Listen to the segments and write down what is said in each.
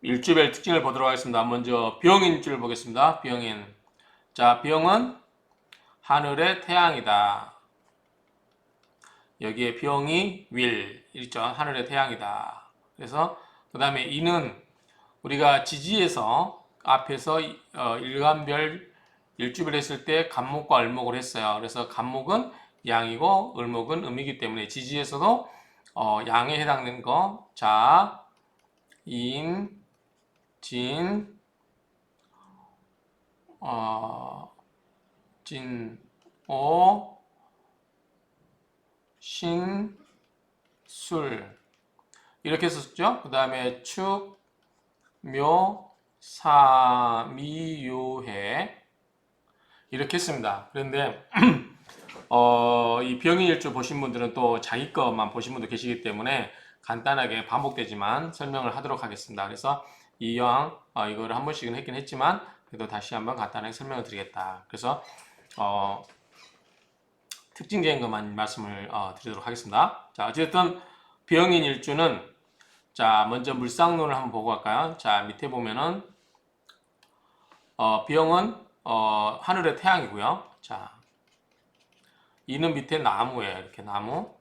일주별 특징을 보도록 하겠습니다. 먼저 병인 일주를 보겠습니다. 병인. 자, 병은 하늘의 태양이다. 여기에 병이 윌, 일죠. 하늘의 태양이다. 그래서 그 다음에 인은 우리가 지지에서 앞에서 일간별 일주별 했을 때 간목과 을목을 했어요. 그래서 간목은 양이고 을목은 음이기 때문에 지지에서도 양에 해당되는 거. 자, 인, 진, 진, 오, 신, 술 이렇게 썼죠. 그 다음에 축, 묘, 사, 미, 요, 해 이렇게 했습니다. 그런데 이 병인일주 보신 분들은 또 자기 것만 보신 분도 계시기 때문에 간단하게 반복되지만 설명을 하도록 하겠습니다. 그래서 이왕 이거를 한 번씩은 했긴 했지만 그래도 다시 한번 간단하게 설명을 드리겠다. 그래서 특징적인 것만 말씀을 드리도록 하겠습니다. 자, 어쨌든 병인 일주는 자, 먼저 물상론을 한번 보고 갈까요? 자, 밑에 보면은 병은 하늘의 태양이고요. 자, 이는 밑에 나무예요. 이렇게 나무.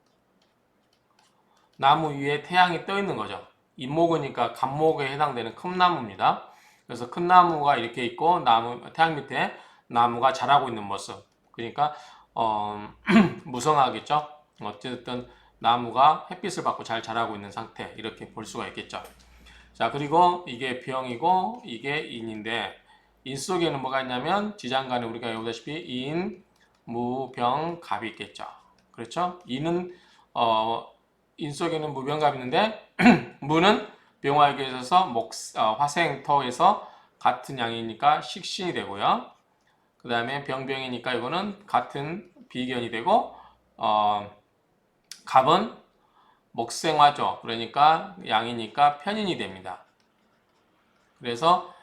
나무 위에 태양이 떠 있는 거죠. 인목이니까 간목에 해당되는 큰 나무입니다. 그래서 큰 나무가 이렇게 있고 태양 밑에 나무가 자라고 있는 모습. 그러니까 무성하겠죠. 어쨌든 나무가 햇빛을 받고 잘 자라고 있는 상태 이렇게 볼 수가 있겠죠. 자, 그리고 이게 병이고 이게 인인데 인 속에는 뭐가 있냐면 지장간에 우리가 배우다시피 인, 무, 병, 갑이 있겠죠. 그렇죠? 인은 인 속에는 무병갑이 있는데 무는 병화에게 있어서 화생토에서 같은 양이니까 식신이 되고요. 그 다음에 병병이니까 이거는 같은 비견이 되고 갑은 목생화죠. 그러니까 양이니까 편인이 됩니다. 그래서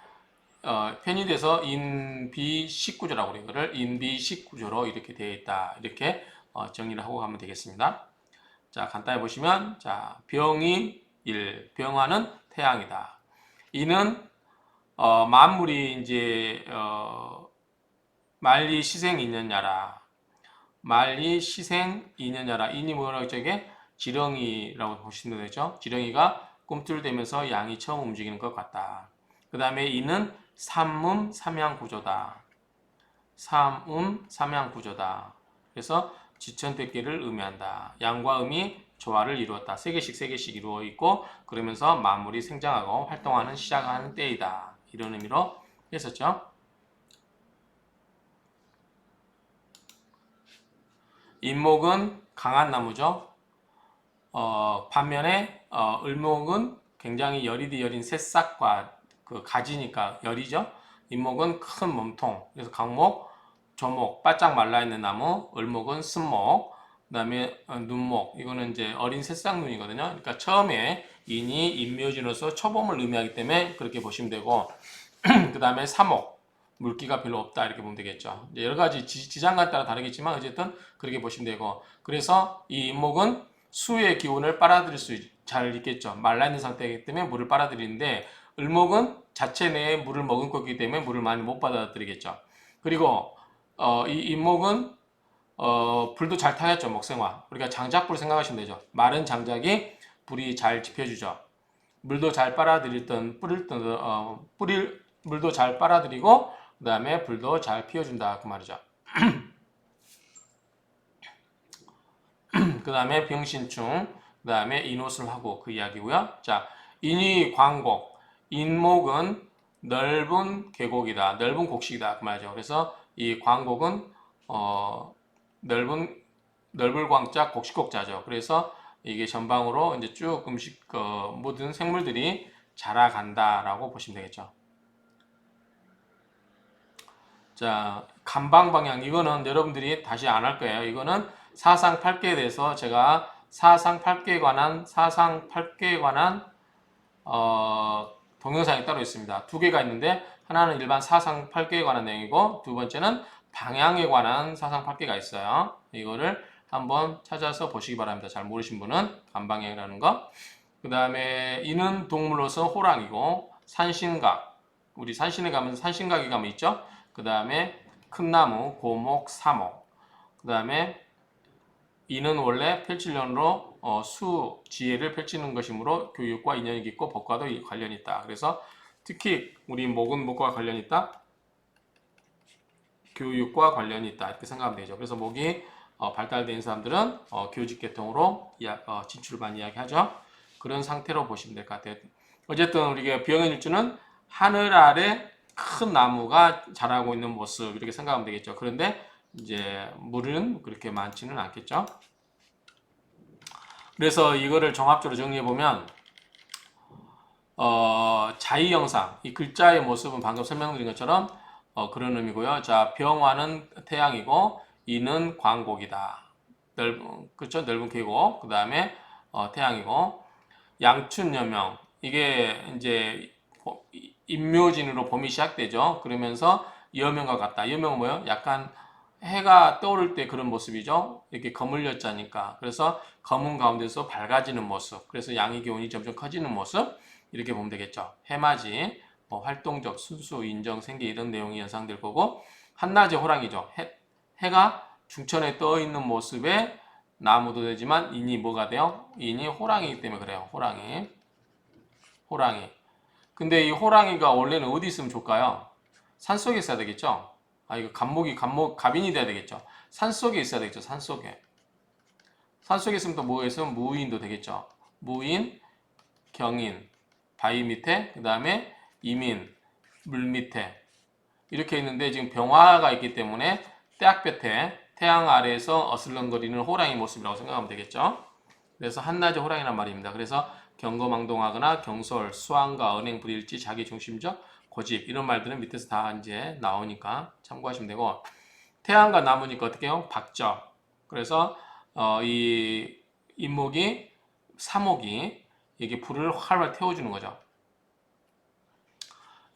편이 돼서 인비식구조라고 그래요. 이거를 인비식구조로 이렇게 되어 있다. 이렇게 정리를 하고 가면 되겠습니다. 자, 간단히 보시면 자, 병이 일, 병화는 태양이다. 이는 만물이 이제 만리 시생 인연야라. 만리 시생 인연야라. 인이 뭐라고 했죠? 이게 지렁이라고 보시면 되죠. 지렁이가 꿈틀대면서 양이 처음 움직이는 것 같다. 그 다음에 이는 삼음 삼양 구조다. 삼음 삼양 구조다. 그래서 지천대끼를 의미한다. 양과 음이 조화를 이루었다. 세 개씩 이루어 있고 그러면서 만물이 생장하고 활동하는 시작하는 때이다. 이런 의미로 했었죠. 인목은 강한 나무죠. 반면에 을목은 굉장히 열이 여린 새싹과 그 가지니까 열이죠. 인목은 큰 몸통. 그래서 강목, 조목, 바짝 말라있는 나무, 을목은 순목, 그 다음에 눈목. 이거는 이제 어린 새싹 눈이거든요. 그러니까 처음에 인이 인묘진으로서 초봄을 의미하기 때문에 그렇게 보시면 되고, 그 다음에 사목, 물기가 별로 없다 이렇게 보면 되겠죠. 여러 가지 지장간 따라 다르겠지만 어쨌든 그렇게 보시면 되고, 그래서 이 인목은 수의 기운을 빨아들일 수 잘 있겠죠. 말라있는 상태이기 때문에 물을 빨아들이는데 을목은 자체 내에 물을 머금고 있기 때문에 물을 많이 못 받아들이겠죠. 그리고 이 인목은 불도 잘 타겠죠. 목생화. 우리가 장작불 생각하시면 되죠. 마른 장작이 불이 잘 지펴주죠. 물도 잘 빨아들이던 뿌릴 물도 잘 빨아들이고 그 다음에 불도 잘 피워준다 그 말이죠. 그 다음에 병신충, 그 다음에 인옷을 하고 그 이야기고요. 자, 인이 광곡, 인목은 넓은 계곡이다, 넓은 곡식이다 그 말이죠. 그래서 이 광곡은 넓은 넓을 광자 곡식곡자죠. 그래서 이게 전방으로 이제 쭉 모든 생물들이 자라간다라고 보시면 되겠죠. 자, 간방 방향 이거는 여러분들이 다시 안 할 거예요. 이거는 사상 8개에 대해서 제가 사상 8개에 관한 동영상이 따로 있습니다. 두 개가 있는데 하나는 일반 사상 8개에 관한 내용이고 두 번째는 방향에 관한 사상 8개가 있어요. 이거를 한번 찾아서 보시기 바랍니다. 잘 모르신 분은 간방향이라는 거. 그 다음에 이는 동물로서 호랑이고 산신각, 우리 산신에 가면 산신각이 가면 있죠. 그 다음에 큰 나무, 고목, 사목. 그 다음에 이는 원래 펼칠련으로 수, 지혜를 펼치는 것이므로 교육과 인연이 깊고 법과도 관련이 있다. 그래서 특히 우리 목은 목과 관련이 있다. 교육과 관련이 있다. 이렇게 생각하면 되죠. 그래서 목이 발달된 사람들은 교직 계통으로 진출을 많이 이야기하죠. 그런 상태로 보시면 될 것 같아요. 어쨌든 우리가 병행일주는 하늘 아래 큰 나무가 자라고 있는 모습 이렇게 생각하면 되겠죠. 그런데 이제 물은 그렇게 많지는 않겠죠. 그래서 이거를 종합적으로 정리해 보면 자의 영상, 이 글자의 모습은 방금 설명드린 것처럼 그런 의미고요. 자, 병화는 태양이고 이는 광곡이다. 그렇죠? 넓은 계곡. 그 다음에 태양이고 양춘여명 이게 이제 임묘진으로 봄이 시작되죠. 그러면서 여명과 같다. 여명은 뭐예요? 약간 해가 떠오를 때 그런 모습이죠. 이렇게 거물렸자니까. 그래서 검은 가운데서 밝아지는 모습. 그래서 양의 기운이 점점 커지는 모습. 이렇게 보면 되겠죠. 해맞이, 활동적, 순수, 인정, 생계 이런 내용이 연상될 거고 한낮의 호랑이죠. 해가 중천에 떠 있는 모습에 나무도 되지만 인이 뭐가 돼요? 인이 호랑이기 때문에 그래요. 호랑이. 근데 이 호랑이가 원래는 어디 있으면 좋을까요? 산속에 있어야 되겠죠? 이거 갑인이 돼야 되겠죠? 산속에 있어야 되겠죠? 산속에. 산속에 있으면 또 뭐가 있으면 무인도 되겠죠? 무인, 경인, 바위 밑에, 그 다음에 이민, 물 밑에. 이렇게 있는데 지금 병화가 있기 때문에 떼약볕에 태양 아래에서 어슬렁거리는 호랑이 모습이라고 생각하면 되겠죠? 그래서 한낮의 호랑이란 말입니다. 그래서 경거망동하거나 경솔, 수완과 은행, 불일치, 자기중심적, 고집 이런 말들은 밑에서 다 이제 나오니까 참고하시면 되고 태양과 나무니까 어떻게 해요? 박적. 그래서 이 인목이 사목이 이게 불을 활활 태워주는 거죠.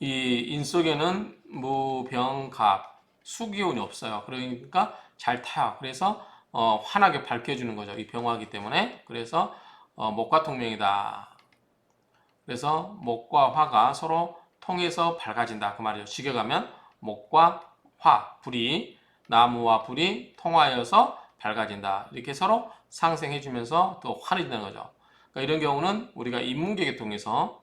이 인 속에는 무병갑 수기운이 없어요. 그러니까 잘 타요. 그래서 환하게 밝혀주는 거죠. 이 병화이기 때문에. 그래서 목과 통명이다. 그래서 목과 화가 서로 통해서 밝아진다. 그 말이죠. 시계 가면 목과 화, 불이 나무와 불이 통하여서 밝아진다. 이렇게 서로 상생해주면서 또 환해진다는 거죠. 그러니까 이런 경우는 우리가 인문계통에서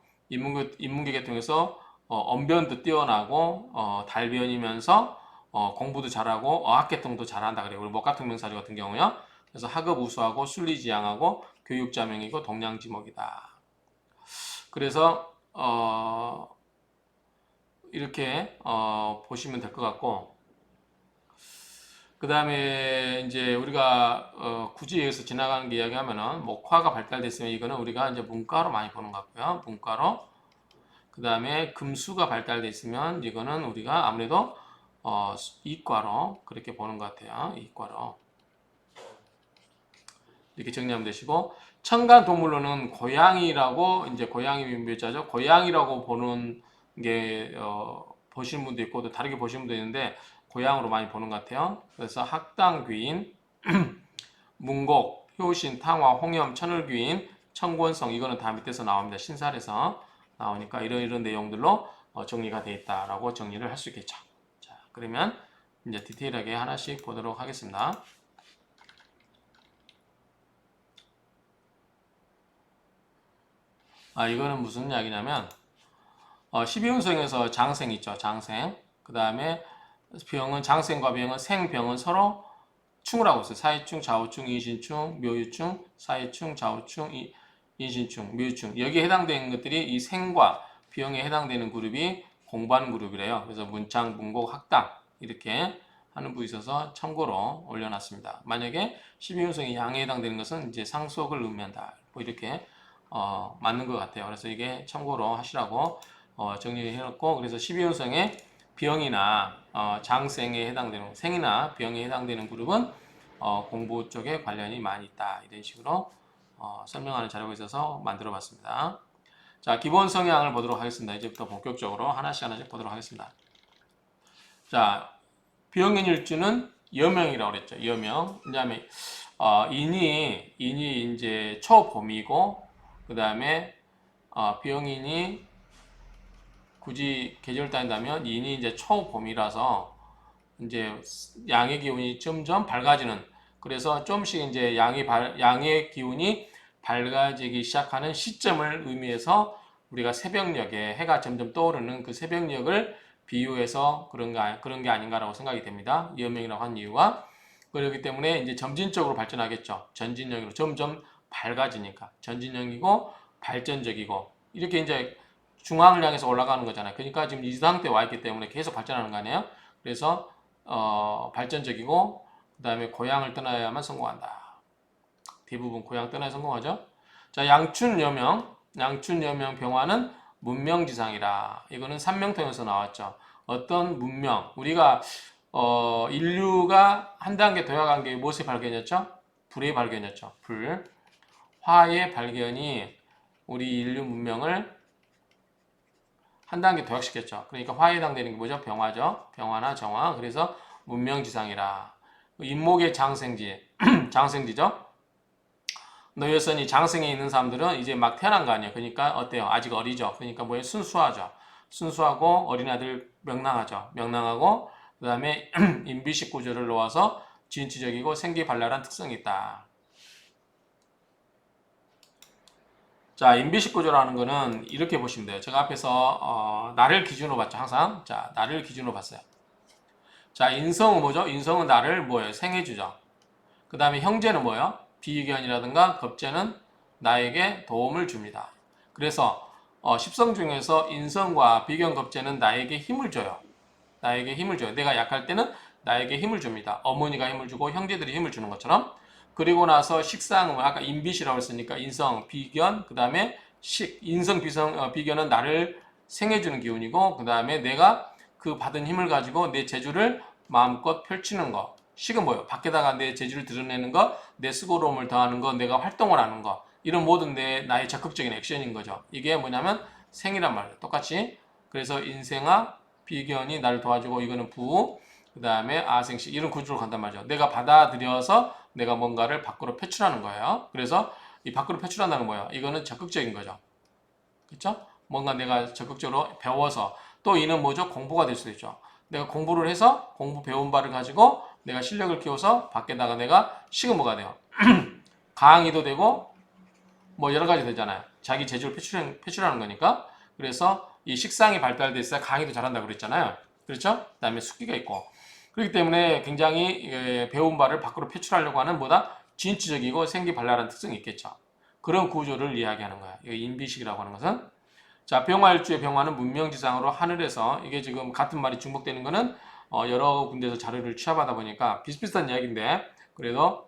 언변도 뛰어나고 달변이면서 공부도 잘하고 어학계통도 잘한다 그래요. 우리 목가통명사주 같은 경우요. 그래서 학업 우수하고 순리지향하고 교육자명이고 동량지목이다. 그래서 이렇게 보시면 될 것 같고 그 다음에 이제 우리가 굳이 여기서 지나가는 게 이야기하면은 목화가 발달됐으면 이거는 우리가 이제 문과로 많이 보는 것 같고요. 문과로 그 다음에 금수가 발달됐으면 이거는 우리가 아무래도 이과로 그렇게 보는 것 같아요. 이과로 이렇게 정리하면 되시고 천간 동물로는 고양이라고 이제 고양이 묘자죠. 고양이라고 보는 게 보시는 분도 있고 또 다르게 보시는 분도 있는데 고양으로 많이 보는 것 같아요. 그래서 학당귀인, 문곡, 효신, 탕화, 홍염, 천을귀인, 청권성 이거는 다 밑에서 나옵니다. 신살에서 나오니까 이런 내용들로 정리가 되어 있다라고 정리를 할 수 있겠죠. 자, 그러면 이제 디테일하게 하나씩 보도록 하겠습니다. 이거는 무슨 이야기냐면 12운성에서 장생 있죠. 장생. 그 다음에 병은 장생과 병은 생병은 서로 충을 하고 있어요. 사이충, 좌우충, 인신충, 묘유충, 사이충, 좌우충, 인신충, 묘유충. 여기에 해당되는 것들이 이 생과 병에 해당되는 그룹이 공반 그룹이래요. 그래서 문창, 문곡, 학당 이렇게 하는 부에 있어서 참고로 올려놨습니다. 만약에 12운성이 양에 해당되는 것은 이제 상속을 의미한다. 뭐 이렇게 맞는 것 같아요. 그래서 이게 참고로 하시라고 정리해 놓고 그래서 12운성의 병이나 장생에 해당되는 생이나 병에 해당되는 그룹은 공부 쪽에 관련이 많이 있다. 이런 식으로 설명하는 자료가 있어서 만들어 봤습니다. 자, 기본 성향을 보도록 하겠습니다. 이제부터 본격적으로 하나씩 보도록 하겠습니다. 자, 병인일주는 여명이라고 그랬죠. 여명. 그다음에 인이 이제 초봄이고 그다음에 병인이 굳이 계절 따진다면 인이 이제 초봄이라서 이제 양의 기운이 점점 밝아지는, 그래서 좀씩 이제 양의 기운이 밝아지기 시작하는 시점을 의미해서 우리가 새벽녘에 해가 점점 떠오르는 그 새벽녘을 비유해서 그런 게 아닌가라고 생각이 됩니다. 이음명이라고 한 이유가 그렇기 때문에 이제 점진적으로 발전하겠죠. 전진형으로 점점 밝아지니까 전진형이고 발전적이고 이렇게 이제 중앙을 향해서 올라가는 거잖아요. 그러니까 지금 이 상태에 와 있기 때문에 계속 발전하는 거 아니에요? 그래서 발전적이고 그다음에 고향을 떠나야만 성공한다. 대부분 고향 떠나야 성공하죠. 자, 양춘여명 병화는 문명지상이라. 이거는 삼명통에서 나왔죠. 어떤 문명, 우리가 인류가 한 단계 더 나간 게 무엇의 발견이었죠? 불의 발견이었죠. 불. 화의 발견이 우리 인류 문명을 한 단계 도약시켰죠. 그러니까 화에 해당되는 게 뭐죠? 병화죠. 병화나 정화. 그래서 문명지상이라. 인목의 장생지, 장생지죠. 노예선이 장생에 있는 사람들은 이제 막 태어난 거 아니에요. 그러니까 어때요? 아직 어리죠. 그러니까 뭐예요? 순수하죠. 순수하고 어린아들 명랑하죠. 명랑하고 그 다음에 인비식 구조를 놓아서 진취적이고 생기발랄한 특성이 있다. 자, 인비식 구조라는 거는 이렇게 보시면 돼요. 제가 앞에서 나를 기준으로 봤죠. 항상. 자, 나를 기준으로 봤어요. 자, 인성은 뭐죠? 인성은 나를 뭐예요? 생해주죠. 그 다음에 형제는 뭐예요? 비견이라든가 겁재는 나에게 도움을 줍니다. 그래서 십성 중에서 인성과 비견 겁재는 나에게 힘을 줘요. 나에게 힘을 줘요. 내가 약할 때는 나에게 힘을 줍니다. 어머니가 힘을 주고 형제들이 힘을 주는 것처럼. 그리고 나서 식상은 아까 인빛이라고 했으니까 인성, 비견, 그 다음에 인성, 비견은 나를 생해주는 기운이고 그 다음에 내가 그 받은 힘을 가지고 내 재주를 마음껏 펼치는 거. 식은 뭐예요? 밖에다가 내 재주를 드러내는 거, 내 수고로움을 더하는 거, 내가 활동을 하는 거. 이런 모든 나의 적극적인 액션인 거죠. 이게 뭐냐면 생이란 말이에요. 똑같이. 그래서 인생아, 비견이 나를 도와주고 이거는 부, 그 다음에 아생식 이런 구조로 간단 말이죠. 내가 받아들여서 내가 뭔가를 밖으로 표출하는 거예요. 그래서 이 밖으로 표출한다는 거예요. 이거는 적극적인 거죠. 그렇죠? 뭔가 내가 적극적으로 배워서 또 이는 뭐죠? 공부가 될 수도 있죠. 내가 공부를 해서 공부 배운 바를 가지고 내가 실력을 키워서 밖에다가 내가 시그모가 돼요. 강의도 되고 뭐 여러 가지 되잖아요. 자기 재주를 표출하는 거니까. 그래서 이 식상이 발달돼 있어야 강의도 잘한다고 그랬잖아요. 그렇죠? 그다음에 숙기가 있고. 그렇기 때문에 굉장히 배운 바를 밖으로 표출하려고 하는 보다 진취적이고 생기발랄한 특성이 있겠죠. 그런 구조를 이야기하는 거야. 이 인비식이라고 하는 것은. 자, 병화일주의 병화는 문명지상으로 하늘에서 이게 지금 같은 말이 중복되는 거는 여러 군데서 자료를 취합하다 보니까 비슷비슷한 이야기인데 그래도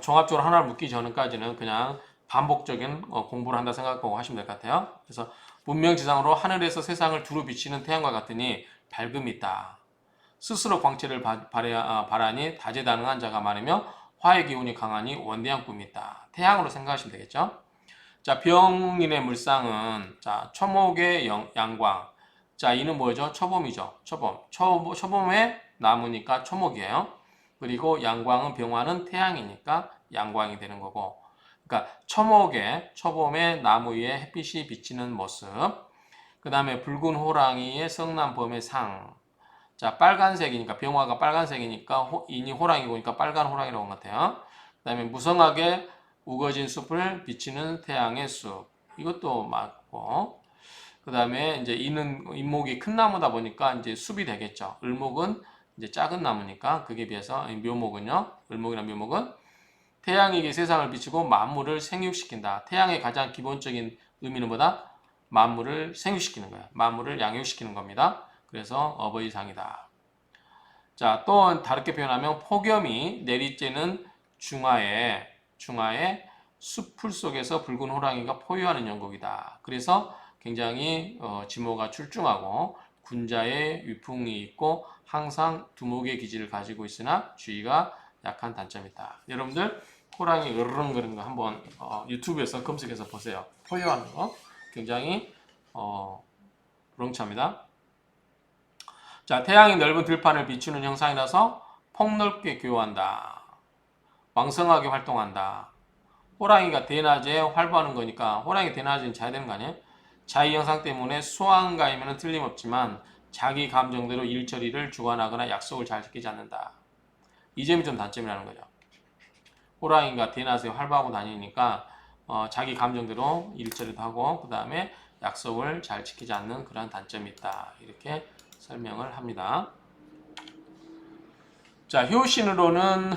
종합적으로 하나를 묻기 전까지는 그냥 반복적인 공부를 한다 생각하고 하시면 될 것 같아요. 그래서 문명지상으로 하늘에서 세상을 두루 비치는 태양과 같으니 밝음이 있다. 스스로 광채를 바라니 다재다능한 자가 많으며 화의 기운이 강하니 원대한 꿈이 있다. 태양으로 생각하시면 되겠죠. 자, 병인의 물상은 자, 초목의 양광. 자, 이는 뭐죠? 초봄이죠. 초봄의 나무니까 초목이에요. 그리고 양광은 병화는 태양이니까 양광이 되는 거고. 그러니까 초봄의 나무 위에 햇빛이 비치는 모습. 그 다음에 붉은 호랑이의 성남범의 상. 자, 빨간색이니까 병화가 빨간색이니까 인이 호랑이고 그러니까 빨간 호랑이라고 한 것 같아요. 그 다음에 무성하게 우거진 숲을 비치는 태양의 숲. 이것도 맞고. 그 다음에 이제 인목이 큰 나무다 보니까 이제 숲이 되겠죠. 을목은 이제 작은 나무니까 그게 비해서 묘목은요. 을목이나 묘목은 태양에게 세상을 비추고 만물을 생육시킨다. 태양의 가장 기본적인 의미는 뭐다? 만물을 생육시키는 거야. 만물을 양육시키는 겁니다. 그래서 어버이상이다. 자, 또 다르게 표현하면 폭염이 내리쬐는 중하에 숲풀 속에서 붉은 호랑이가 포효하는 영국이다. 그래서 굉장히 지모가 출중하고 군자의 위풍이 있고 항상 두목의 기질을 가지고 있으나 주의가 약한 단점이 있다. 여러분들 호랑이 으르렁거리는 거 한번 유튜브에서 검색해서 보세요. 포효하는 거 굉장히 우렁차입니다. 자, 태양이 넓은 들판을 비추는 형상이라서 폭넓게 교환한다. 왕성하게 활동한다. 호랑이가 대낮에 활보하는 거니까 호랑이 대낮에는 자야 되는 거 아니에요? 자의 형상 때문에 수완가이면 틀림없지만 자기 감정대로 일처리를 주관하거나 약속을 잘 지키지 않는다. 이 점이 좀 단점이라는 거죠. 호랑이가 대낮에 활보하고 다니니까 자기 감정대로 일처리도 하고 그 다음에 약속을 잘 지키지 않는 그런 단점이 있다. 이렇게 설명을 합니다. 자, 효신으로는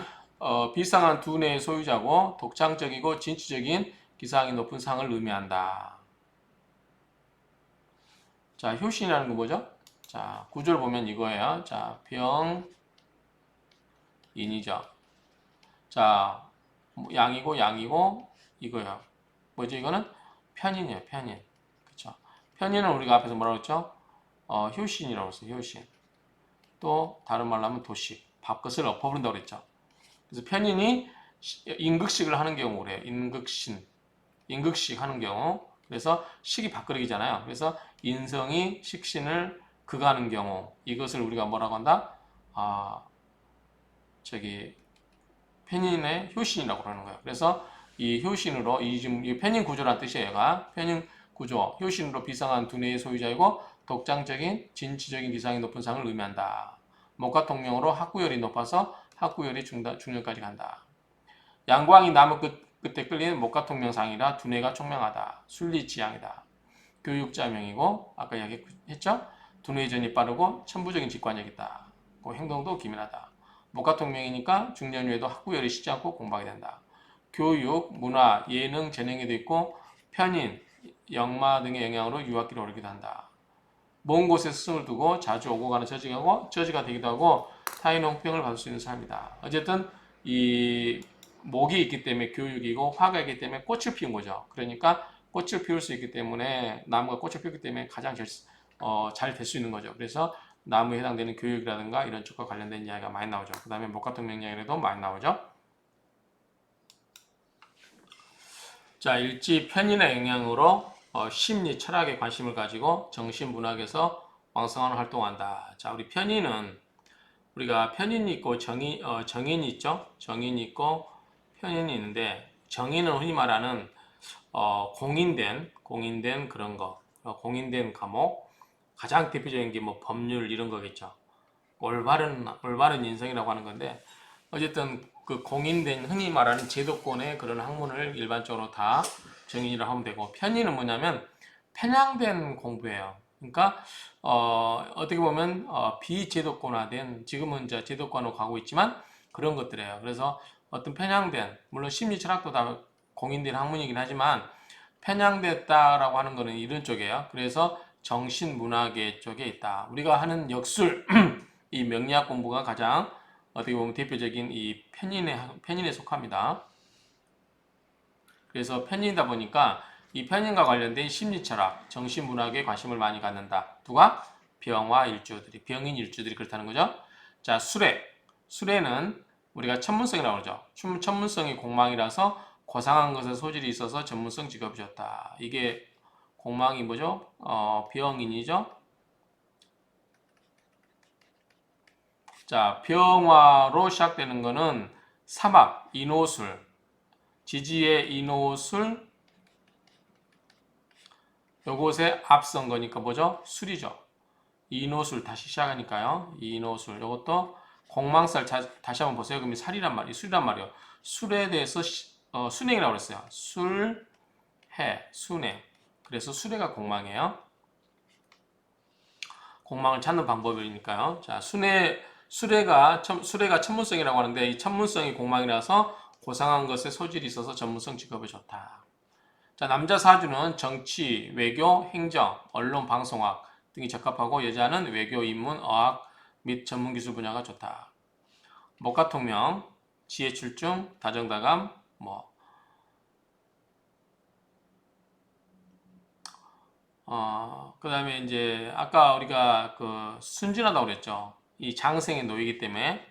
비상한 두뇌의 소유자고 독창적이고 진취적인 기상이 높은 상을 의미한다. 자, 효신이라는 거 뭐죠? 자, 구조를 보면 이거예요. 자, 병인이죠. 자, 양이고 이거요. 뭐죠? 이거는 편인이에요. 편인. 그쵸? 편인은 우리가 앞에서 뭐라고 했죠? 효신이라고 했어요. 효신. 또 다른 말로 하면 도식. 밥것을 엎어부른다고 그랬죠. 그래서 편인이 임극식을 하는 경우 그래요. 임극식 하는 경우. 그래서 식이 밥그릇이잖아요. 그래서 인성이 식신을 극하는 경우 이것을 우리가 뭐라고 한다? 편인의 효신이라고 그러는 거예요. 그래서 이 효신으로 이 편인 구조란 뜻이에요. 얘가 편인 구조, 효신으로 비상한 두뇌의 소유자이고 독창적인 진취적인 기상이 높은 상을 의미한다. 목과 통명으로 학구열이 높아서 학구열이 중년까지 간다. 양광이 나무 끝에 끌리는 목과 통명상이라 두뇌가 총명하다. 순리지향이다. 교육자명이고 아까 이야기했죠? 두뇌전이 빠르고 천부적인 직관력이 있다. 행동도 기민하다. 목과 통명이니까 중년 후에도 학구열이 식지 않고 공부하게 된다. 교육, 문화, 예능, 재능에도 있고 편인, 역마 등의 영향으로 유학길을 오르기도 한다. 먼 곳에 스승을 두고 자주 오고 가는 처지가 되기도 하고 타인 홍평을 받을 수 있는 사람이다. 어쨌든 이 목이 있기 때문에 교육이고 화가 있기 때문에 꽃을 피운 거죠. 그러니까 꽃을 피울 수 있기 때문에 나무가 꽃을 피우기 때문에 가장 잘 될 수 있는 거죠. 그래서 나무에 해당되는 교육이라든가 이런 쪽과 관련된 이야기가 많이 나오죠. 그 다음에 목 같은 명령에도 많이 나오죠. 자, 일지 편인의 영향으로 심리, 철학에 관심을 가지고 정신문학에서 왕성한 활동한다. 자, 우리 편인은 우리가 편인이 있고 정인이 있죠. 정인이 있고 편인이 있는데 정인은 흔히 말하는 공인된 그런 거, 공인된 과목, 가장 대표적인 게 뭐 법률 이런 거겠죠. 올바른 인성이라고 하는 건데 어쨌든 그 공인된 흔히 말하는 제도권의 그런 학문을 일반적으로 다 정인이라고 하면 되고 편인은 뭐냐면 편향된 공부예요. 그러니까 어떻게 보면 비제도권화된 지금은 이제 제도권으로 가고 있지만 그런 것들이에요. 그래서 어떤 편향된 물론 심리 철학도 다 공인된 학문이긴 하지만 편향됐다라고 하는 거는 이런 쪽이에요. 그래서 정신문화계 쪽에 있다. 우리가 하는 역술 이 명리학 공부가 가장 어떻게 보면 대표적인 이 편인에 속합니다. 그래서 편인이다 보니까 이 편인과 관련된 심리철학, 정신문학에 관심을 많이 갖는다. 누가? 병화 일주들이, 병인 일주들이 그렇다는 거죠. 자, 수레는 우리가 천문성이라고 그러죠. 천문성이 공망이라서 고상한 것에 소질이 있어서 전문성 직업이 좋다. 이게 공망이 뭐죠? 병인이죠. 자, 병화로 시작되는 거는 사막, 인호술, 지지의 인호술, 요것에 앞선 거니까 뭐죠? 술이죠. 인호술 다시 시작하니까요. 인호술 요것도 공망살 다시 한번 보세요. 그럼 살이란 말이 술이란 말이요. 술에 대해서 순행이라고 그랬어요. 술, 해, 순행. 그래서 수레가 공망이에요. 공망을 찾는 방법이니까요. 자, 수레가 천문성이라고 하는데 이 천문성이 공망이라서 고상한 것에 소질이 있어서 전문성 직업이 좋다. 자, 남자 사주는 정치, 외교, 행정, 언론, 방송학 등이 적합하고 여자는 외교, 인문, 어학 및 전문기술 분야가 좋다. 목과 통명, 지혜 출중, 다정다감, 그 다음에 이제 아까 우리가 그 순진하다고 그랬죠. 이 장생의 노이기 때문에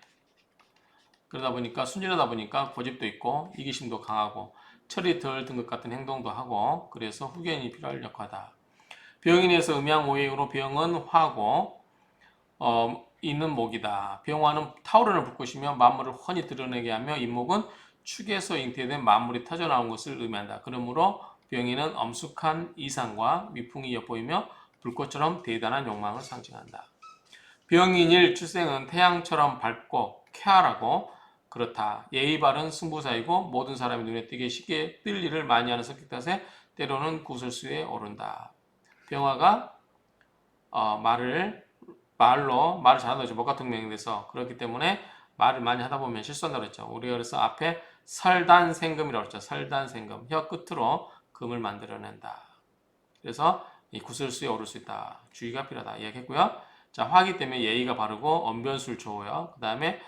그러다 보니까 순진하다 보니까 고집도 있고 이기심도 강하고 철이 덜 든 것 같은 행동도 하고 그래서 후견이 필요할 역하다. 병인에서 음양오행으로 병은 화고 있는 목이다. 병화는 타오르는 불꽃이며 만물을 훤히 드러내게 하며 인목은 축에서 잉태된 만물이 터져나온 것을 의미한다. 그러므로 병이는 엄숙한 이상과 미풍이 엿보이며 불꽃처럼 대단한 욕망을 상징한다. 병인일 출생은 태양처럼 밝고 쾌활하고 그렇다. 예의 바른 승부사이고 모든 사람이 눈에 띄게 쉽게 뜰 일을 많이 하는 성격 탓에 때로는 구설수에 오른다. 병화가 말을 잘하다 보죠. 목가통명돼서 그렇기 때문에 말을 많이 하다 보면 실수한다고 했죠. 우리가 그래서 앞에 설단생금이라고 했죠. 설단생금. 혀 끝으로 금을 만들어낸다. 그래서 이 구설수에 오를 수 있다. 주의가 필요하다. 이야기했고요. 자, 화기 때문에 예의가 바르고 언변술 좋고요. 그 다음에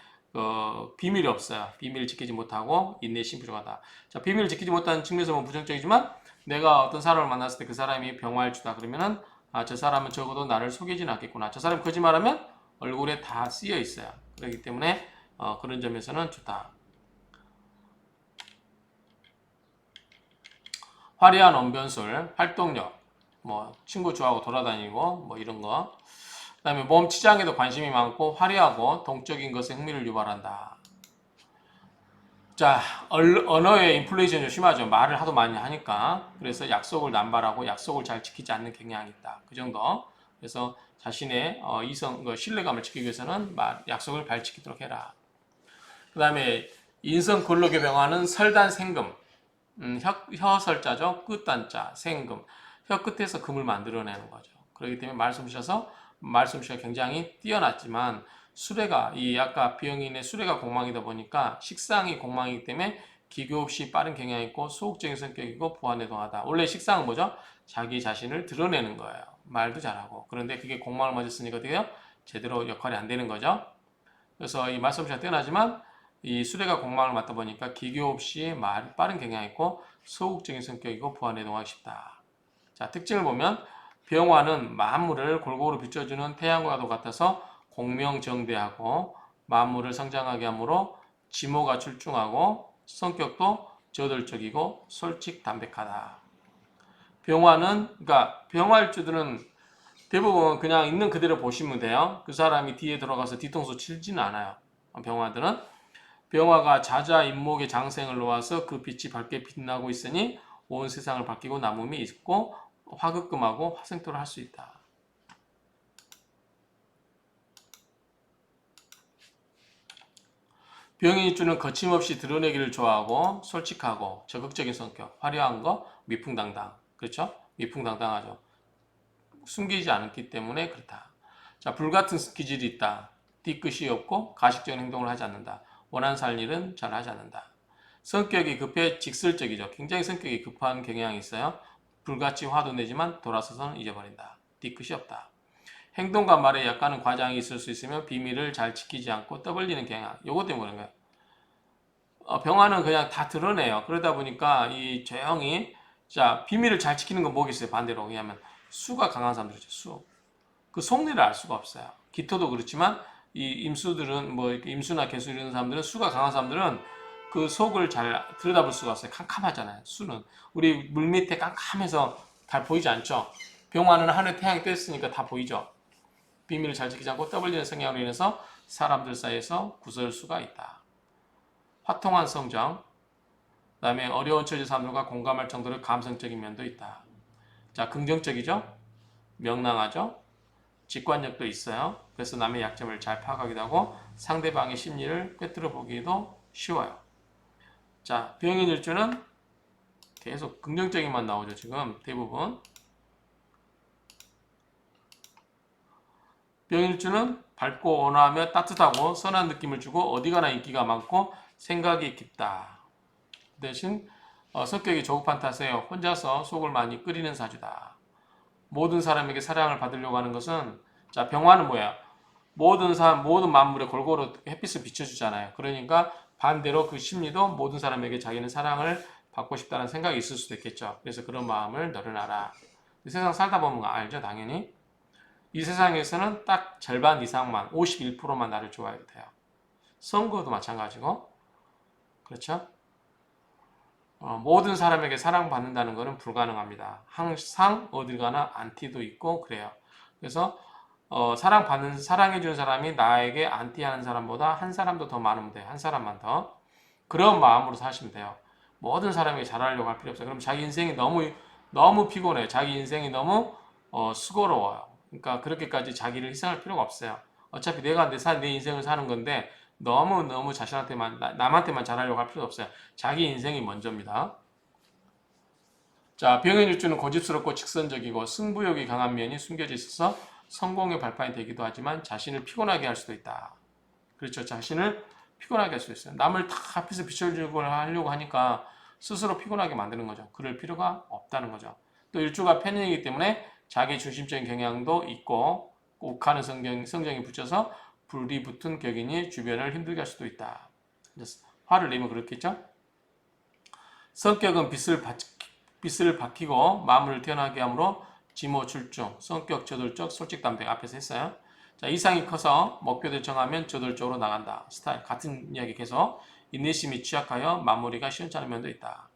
비밀이 없어요. 비밀을 지키지 못하고 인내심 부족하다. 자, 비밀을 지키지 못하는 측면에서 보면 부정적이지만 내가 어떤 사람을 만났을 때 그 사람이 병화를 주다 그러면은 저 사람은 적어도 나를 속이지는 않겠구나. 저 사람이 거짓말하면 얼굴에 다 쓰여 있어요. 그렇기 때문에 그런 점에서는 좋다. 화려한 언변술, 활동력, 친구 좋아하고 돌아다니고 이런 거. 그다음에 몸 치장에도 관심이 많고 화려하고 동적인 것에 흥미를 유발한다. 자, 언어의 인플레이션이 심하죠. 말을 하도 많이 하니까. 그래서 약속을 남발하고 약속을 잘 지키지 않는 경향이 있다. 그 정도. 그래서 자신의 신뢰감을 지키기 위해서는 약속을 잘 지키도록 해라. 그 다음에 인성 근록의 병화는 설단생금. 혀설자죠. 끝단자, 생금. 혀 끝에서 금을 만들어내는 거죠. 그렇기 때문에 말솜씨가 굉장히 뛰어났지만 수레가 아까 병인의 수레가 공망이다 보니까 식상이 공망이기 때문에 기교 없이 빠른 경향이 있고 소극적인 성격이고 보완내동하다. 원래 식상은 뭐죠? 자기 자신을 드러내는 거예요. 말도 잘하고. 그런데 그게 공망을 맞았으니까 어떻게 제대로 역할이 안 되는 거죠. 그래서 이 말솜씨가 뛰어나지만 이 수레가 공망을 맞다 보니까 기교 없이 빠른 경향이 있고 소극적인 성격이고 보완내동하기 쉽다. 자, 특징을 보면 병화는 만물을 골고루 비춰주는 태양과도 같아서 공명정대하고 만물을 성장하게 하므로 지모가 출중하고 성격도 저돌적이고 솔직담백하다. 그러니까 병화일주들은 대부분 그냥 있는 그대로 보시면 돼요. 그 사람이 뒤에 들어가서 뒤통수 치지는 않아요. 병화가 자자 인목의 장생을 놓아서 그 빛이 밝게 빛나고 있으니 온 세상을 밝히고 남음이 있고 화극금하고 화생토를 할 수 있다. 병인일주는 거침없이 드러내기를 좋아하고 솔직하고 적극적인 성격, 화려한 거, 미풍당당. 그렇죠? 미풍당당하죠. 숨기지 않기 때문에 그렇다. 자, 불같은 기질이 있다. 뒤끝이 없고 가식적인 행동을 하지 않는다. 원하는 살 일은 잘 하지 않는다. 성격이 급해 직설적이죠. 굉장히 성격이 급한 경향이 있어요. 불같이 화도 내지만 돌아서서는 잊어버린다. 뒤끝이 없다. 행동과 말에 약간은 과장이 있을 수 있으며 비밀을 잘 지키지 않고 떠벌리는 경향. 요것 때문에 그런 거예요. 병화는 그냥 다 드러내요. 그러다 보니까 이 조용히 비밀을 잘 지키는 건 뭐겠어요? 반대로 왜냐하면 수가 강한 사람들이죠. 수. 그 속내를 알 수가 없어요. 기토도 그렇지만 이 임수들은 임수나 개수 이런 사람들은 수가 강한 사람들은 그 속을 잘 들여다볼 수가 없어요. 캄캄하잖아요. 수는 우리 물 밑에 깜깜해서 잘 보이지 않죠. 병화는 하늘에 태양이 떠있으니까 다 보이죠. 비밀을 잘 지키지 않고 떠벌리는 성향으로 인해서 사람들 사이에서 구설수가 있다. 화통한 성정, 그 다음에 어려운 처지 사람들과 공감할 정도로 감성적인 면도 있다. 자, 긍정적이죠? 명랑하죠? 직관력도 있어요. 그래서 남의 약점을 잘 파악하기도 하고 상대방의 심리를 꿰뚫어 보기도 쉬워요. 자, 병인일주는 계속 긍정적인만 나오죠. 지금 대부분. 병일주는 밝고 온화하며 따뜻하고 선한 느낌을 주고 어디 가나 인기가 많고 생각이 깊다. 대신 성격이 조급한 탓에 혼자서 속을 많이 끓이는 사주다. 모든 사람에게 사랑을 받으려고 하는 것은 병화는 뭐야? 모든 만물에 골고루 햇빛을 비춰주잖아요. 그러니까 반대로 그 심리도 모든 사람에게 자기는 사랑을 받고 싶다는 생각이 있을 수도 있겠죠. 그래서 그런 마음을 너른하라. 세상 살다 보면 알죠, 당연히. 이 세상에서는 딱 절반 이상만, 51%만 나를 좋아해도 돼요. 선거도 마찬가지고, 그렇죠? 모든 사람에게 사랑받는다는 것은 불가능합니다. 항상 어딜 가나 안티도 있고 그래요. 그래서 사랑해주는 사람이 나에게 안티하는 사람보다 한 사람도 더 많으면 돼요. 한 사람만 더. 그런 마음으로 사시면 돼요. 모든 사람에게 잘하려고 할 필요 없어요. 그럼 자기 인생이 너무 피곤해. 자기 인생이 너무 수고로워요. 그러니까 그렇게까지 자기를 희생할 필요가 없어요. 어차피 내가 내 인생을 사는 건데 너무 자신한테만 남한테만 잘하려고 할 필요 없어요. 자기 인생이 먼저입니다. 자, 병행일주는 고집스럽고 직선적이고 승부욕이 강한 면이 숨겨져 있어서 성공의 발판이 되기도 하지만 자신을 피곤하게 할 수도 있다. 그렇죠. 자신을 피곤하게 할 수 있어요. 남을 다 앞에서 비춰주고 하려고 하니까 스스로 피곤하게 만드는 거죠. 그럴 필요가 없다는 거죠. 또 일주가 편인이기 때문에 자기 중심적인 경향도 있고 욱하는 성정이 붙여서 불이 붙은 격이니 주변을 힘들게 할 수도 있다. 화를 내면 그렇겠죠? 성격은 빛을 밝히고 마음을 태어나게 하므로 지모출중, 성격 저돌적, 솔직담백 앞에서 했어요. 자, 이상이 커서 목표를 정하면 저돌적으로 나간다. 스타일 같은 이야기 계속 인내심이 취약하여 마무리가 시원찮은 면도 있다.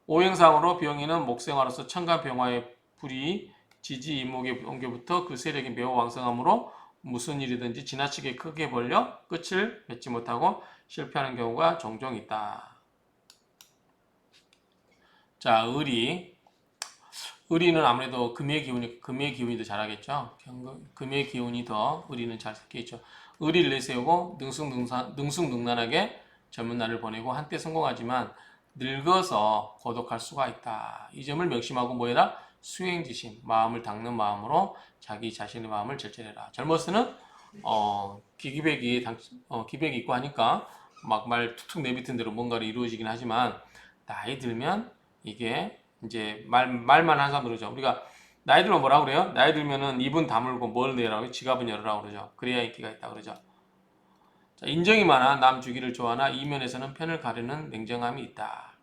오행상으로 병인은 목생화로서 천간병화의 불이 지지 이목에 옮겨부터 그 세력이 매우 왕성하므로 무슨 일이든지 지나치게 크게 벌려 끝을 맺지 못하고 실패하는 경우가 종종 있다. 자, 의리는 아무래도 금의 기운이 더 잘하겠죠. 금의 기운이 더 의리는 잘 섞여있죠. 의리를 내세우고 능숙능란하게 젊은 날을 보내고 한때 성공하지만 늙어서 고독할 수가 있다. 이 점을 명심하고 뭐해라? 수행지심, 마음을 닦는 마음으로 자기 자신의 마음을 절제해라. 젊었을 때는 기백이 있고 하니까 막 말 툭툭 내뱉은 대로 뭔가를 이루어지긴 하지만 나이 들면 이게 이제 말만 하는 사람들 그러죠. 우리가 나이 들면 뭐라고 그래요? 나이 들면은 입은 다물고 뭘 내라고 지갑은 열으라고 그러죠. 그래야 인기가 있다 그러죠. 자, 인정이 많아 남 주기를 좋아하나 이면에서는 편을 가르는 냉정함이 있다.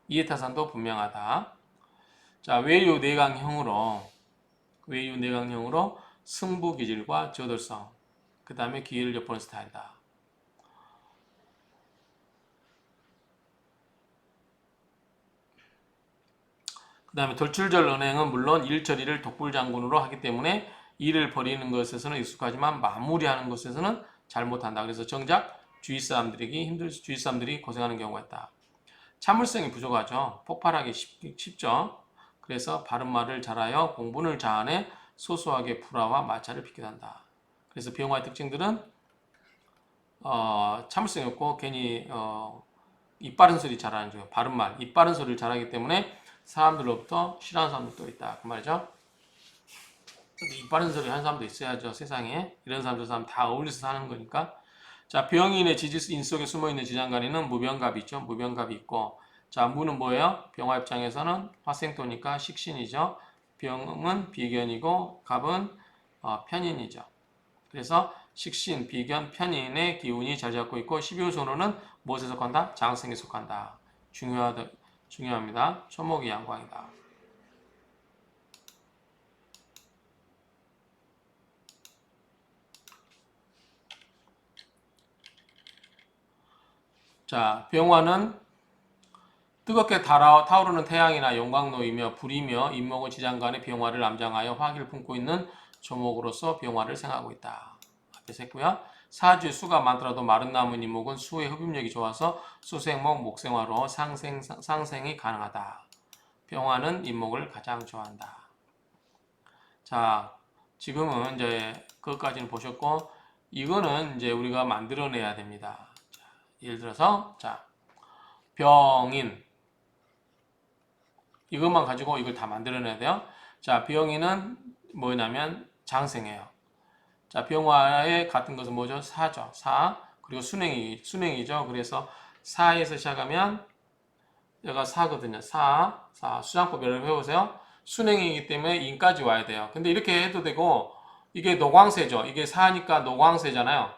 이해타산도 분명하다. 자, 외유 내강형으로 승부기질과 저돌성, 그 다음에 기회를 엿보는 스타일이다. 그 다음에 돌출절 은행은 물론 일처리를 독불장군으로 하기 때문에 일을 벌이는 것에서는 익숙하지만 마무리하는 것에서는 잘못한다. 그래서 정작 주위 사람들이 고생하는 경우가 있다. 참을성이 부족하죠. 폭발하기 쉽죠. 그래서 바른 말을 잘하여 공분을 자아내 소소하게 불화와 마찰을 빚기도 한다. 그래서 병화의 특징들은 참을성이 없고 괜히 입 바른 소리 잘하는 중, 바른 말, 입 바른 소리를 잘하기 때문에 사람들로부터 싫어하는 사람들도 있다. 그 말이죠. 입 바른 소리 하는 사람도 있어야죠. 세상에 이런 사람 다 어울려서 사는 거니까. 자, 병인의 지지인 속에 숨어있는 지장간에는 무병갑이 있죠. 무병갑이 있고, 자, 무는 뭐예요? 병화 입장에서는 화생토니까 식신이죠. 병은 비견이고 갑은 편인이죠. 그래서 식신, 비견, 편인의 기운이 잘 잡고 있고 12호선호는 무엇에 속한다? 장생에 속한다. 중요합니다. 초목이 양광이다. 자, 병화는 뜨겁게 타오르는 태양이나 용광로이며 불이며 인목은 지장간의 병화를 암장하여 화기를 품고 있는 조목으로서 병화를 생각하고 있다. 앞에서 했고요. 사주에 수가 많더라도 마른 나무 인목은 수의 흡입력이 좋아서 수생목, 목생화로 상생이 가능하다. 병화는 인목을 가장 좋아한다. 자, 지금은 이제 그것까지는 보셨고 이거는 이제 우리가 만들어내야 됩니다. 자, 예를 들어서 병인 이것만 가지고 이걸 다 만들어내야 돼요. 자, 병인은 뭐냐면 장생이에요. 자, 병화에 같은 것은 뭐죠? 사죠. 사. 그리고 순행이죠. 그래서 사에서 시작하면 얘가 사거든요. 수장법 여러분 해보세요. 순행이기 때문에 인까지 와야 돼요. 근데 이렇게 해도 되고 이게 노광세죠. 이게 사니까 노광세잖아요.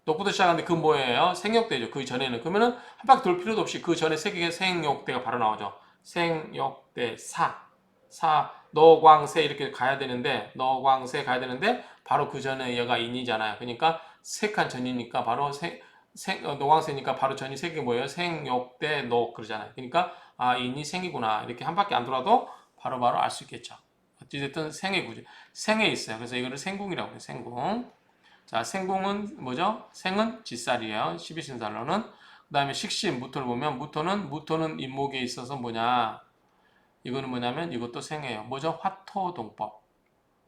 녹부터 시작하는데 그 뭐예요? 생욕대죠. 그 전에는. 그러면은 한 바퀴 돌 필요도 없이 그 전에 생욕대가 바로 나오죠. 생욕대 노광세 이렇게 가야 되는데 바로 그 전에 얘가 인이잖아요. 그러니까 세 칸 전이니까 바로 노광세니까 바로 전이 세 개 뭐예요? 생욕대 녹 그러잖아요. 그러니까 인이 생이구나 이렇게 한 바퀴 안 돌아도 바로바로 알 수 있겠죠. 어찌됐든 생의 구조 생에 있어요. 그래서 이거를 생궁이라고 해요. 생궁. 자, 생궁은 뭐죠? 생은 지살이에요. 12신살로는. 그 다음에 식신, 무토를 보면 무토는 임목에 있어서 뭐냐? 이거는 뭐냐면 이것도 생해요. 뭐죠? 화토동법.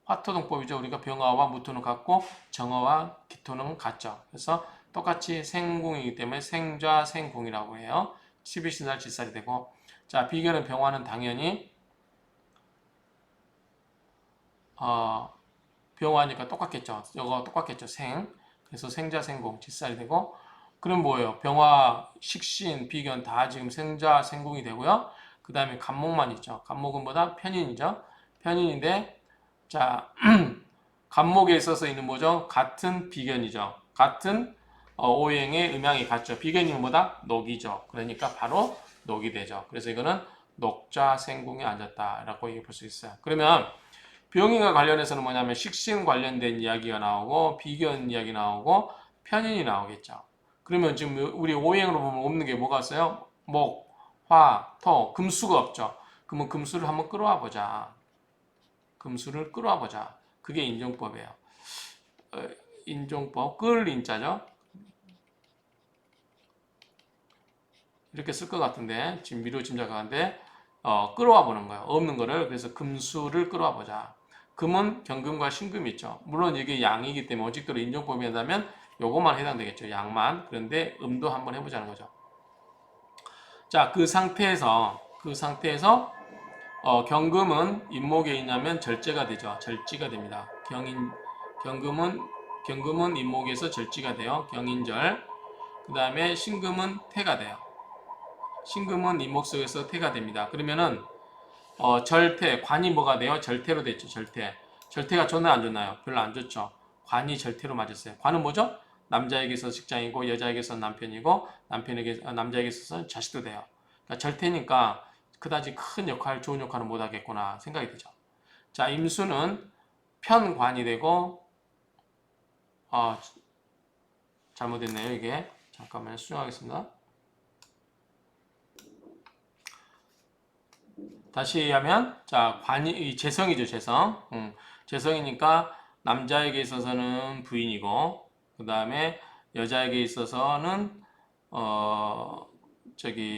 화토동법이죠. 우리가 병화와 무토는 같고 정화와 기토는 같죠. 그래서 똑같이 생궁이기 때문에 생좌, 생궁이라고 해요. 12신살 지살이 되고 자 비견은 병화는 당연히 병화니까 똑같겠죠. 이거 똑같겠죠. 생. 그래서 생자, 생궁, 지살이 되고 그럼 뭐예요? 병화, 식신, 비견 다 지금 생자, 생궁이 되고요. 그 다음에 간목만 있죠. 간목은 뭐다? 편인이죠. 편인인데 자 간목에 있어서 있는 뭐죠? 같은 비견이죠. 같은 오행의 음양이 같죠. 비견이 뭐다? 녹이죠. 그러니까 바로 녹이 되죠. 그래서 이거는 녹자 생궁에 앉았다라고 얘기해 볼 수 있어요. 그러면 병인과 관련해서는 뭐냐면 식신 관련된 이야기가 나오고 비견 이야기 나오고 편인이 나오겠죠. 그러면 지금 우리 오행으로 보면 없는 게 뭐가 있어요? 목, 화, 토, 금수가 없죠. 그러면 금수를 한번 끌어와 보자. 금수를 끌어와 보자. 그게 인종법이에요. 인종법, 끌 인자죠. 이렇게 쓸 것 같은데 지금 미루 짐작하는데 끌어와 보는 거예요. 없는 거를. 그래서 금수를 끌어와 보자. 금은 경금과 신금이 있죠. 물론 이게 양이기 때문에 원칙대로 인종법이 한다면 요것만 해당되겠죠. 양만. 그런데 음도 한번 해보자는 거죠. 자, 그 상태에서 경금은 임목에 있냐면 절제가 되죠. 절지가 됩니다. 경금은 임목에서 절지가 돼요. 경인절. 그 다음에 신금은 태가 돼요. 신금은 임목 속에서 태가 됩니다. 그러면은 절태, 관이 뭐가 돼요? 절태로 됐죠. 절태가 좋나요? 안 좋나요? 별로 안 좋죠. 관이 절태로 맞았어요. 관은 뭐죠? 남자에게 있어서 직장이고 여자에게 있어서 남편이고 남자에게 있어서 자식도 돼요. 그러니까 절태니까 그다지 큰 역할, 좋은 역할은 못 하겠구나 생각이 되죠. 자, 임수는 편관이 되고 잘못했네요. 이게 잠깐만요. 수정하겠습니다. 다시 하면 자 관이 재성이죠. 재성. 재성이니까 남자에게 있어서는 부인이고 그 다음에 여자에게 있어서는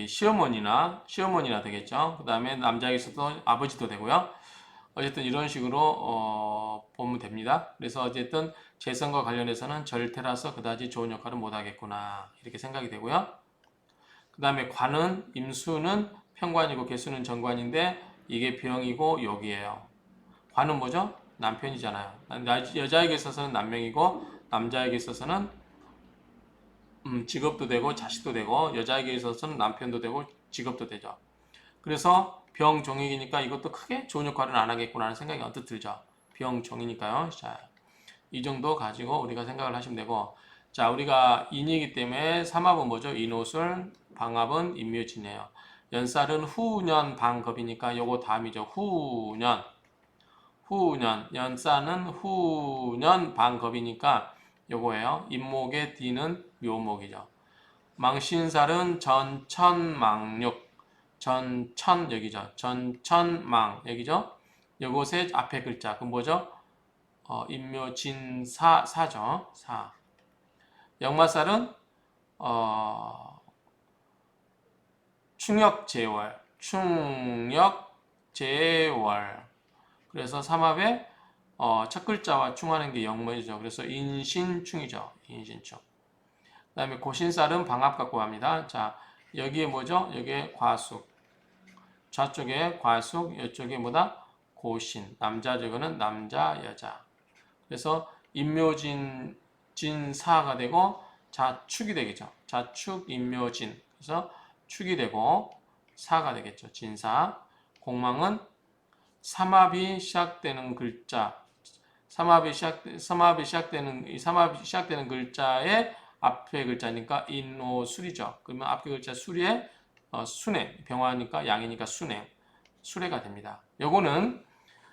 시어머니나 되겠죠. 그 다음에 남자에게 있어서 아버지도 되고요. 어쨌든 이런 식으로 보면 됩니다. 그래서 어쨌든 재성과 관련해서는 절태라서 그다지 좋은 역할은 못 하겠구나 이렇게 생각이 되고요. 그 다음에 관은 임수는 편관이고 개수는 정관인데 이게 병이고 욕이에요. 관은 뭐죠? 남편이잖아요. 여자에게 있어서는 남명이고 남자에게 있어서는 직업도 되고 자식도 되고 여자에게 있어서는 남편도 되고 직업도 되죠. 그래서 병종익이니까 이것도 크게 좋은 역할은 안 하겠구나 하는 생각이 언뜻 들죠. 병종이니까요. 자, 이 정도 가지고 우리가 생각을 하시면 되고 자 우리가 인이기 때문에 삼합은 뭐죠? 인호술, 방합은 임묘진이에요. 연살은 후년 방겁이니까 요거 다음이죠. 후년 연살은 후년 방겁이니까 요거예요. 임목의 뒤는 묘목이죠. 망신살은 전천망육 전천 여기죠. 전천망 여기죠. 요것의 앞에 글자 그 뭐죠? 임묘진사 사죠. 사. 역마살은 충역제월 그래서 삼합에 첫 글자와 충하는 게 역모이죠. 그래서 인신충이죠. 인신충. 그 다음에 고신살은 방합 갖고 갑니다. 자 여기에 뭐죠? 여기에 과숙. 좌쪽에 과숙, 이쪽에 뭐다? 고신. 남자 저거는 남자 여자. 그래서 임묘진 진사가 되고 자축이 되겠죠. 자축 임묘진. 그래서 축이 되고 사가 되겠죠. 진사. 공망은 삼합이 시작되는 글자. 삼합이 시작되는 글자의 앞에 글자니까 인오술이죠. 그러면 앞에 글자 수리에 순해. 병화니까 양이니까 순해. 수레가 됩니다. 요거는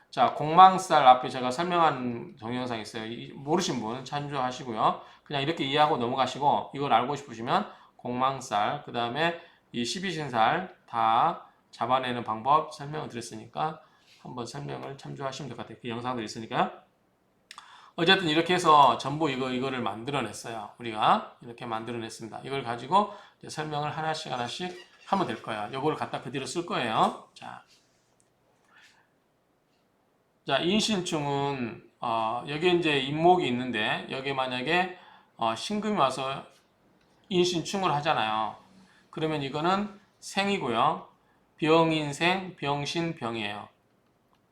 자, 공망살 앞에 제가 설명한 동영상 있어요. 모르신 분 참조하시고요. 그냥 이렇게 이해하고 넘어가시고 이걸 알고 싶으시면 공망살, 그 다음에 이 12신살 다 잡아내는 방법 설명을 드렸으니까 한번 설명을 참조하시면 될 것 같아요. 그 영상도 있으니까요. 어쨌든 이렇게 해서 전부 이거를 만들어냈어요. 우리가 이렇게 만들어냈습니다. 이걸 가지고 이제 설명을 하나씩 하면 될 거예요. 이거를 갖다 그대로 쓸 거예요. 자, 인신충은 여기 이제 인목이 있는데 여기 만약에 신금이 와서 인신충을 하잖아요. 그러면 이거는 생이고요. 병인생, 병신, 병이에요.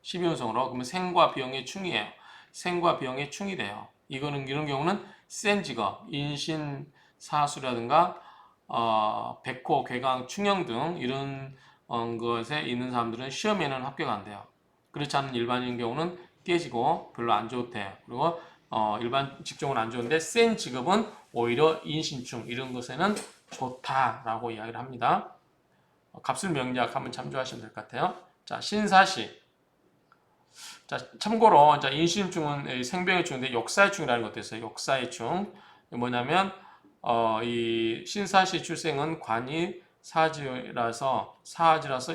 12운성으로. 그러면 생과 병의 충이에요. 생과 병의 충이 돼요. 이런 경우는 센 직업, 인신, 사수라든가 백호, 괴강, 충형 등 이런 것에 있는 사람들은 시험에는 합격 안 돼요. 그렇지 않은 일반인 경우는 깨지고 별로 안 좋대요. 그리고 일반 직종은 안 좋은데 센 직업은 오히려 인신충 이런 것에는 좋다라고 이야기를 합니다. 갑술 명리학 한번 참조하시면 될 것 같아요. 자, 신사시. 자, 참고로 자, 인신충은 생병의 충인데 역사의 충이라는 것도 있어요. 역사의 충. 뭐냐면 이 신사시 출생은 관이 사지라서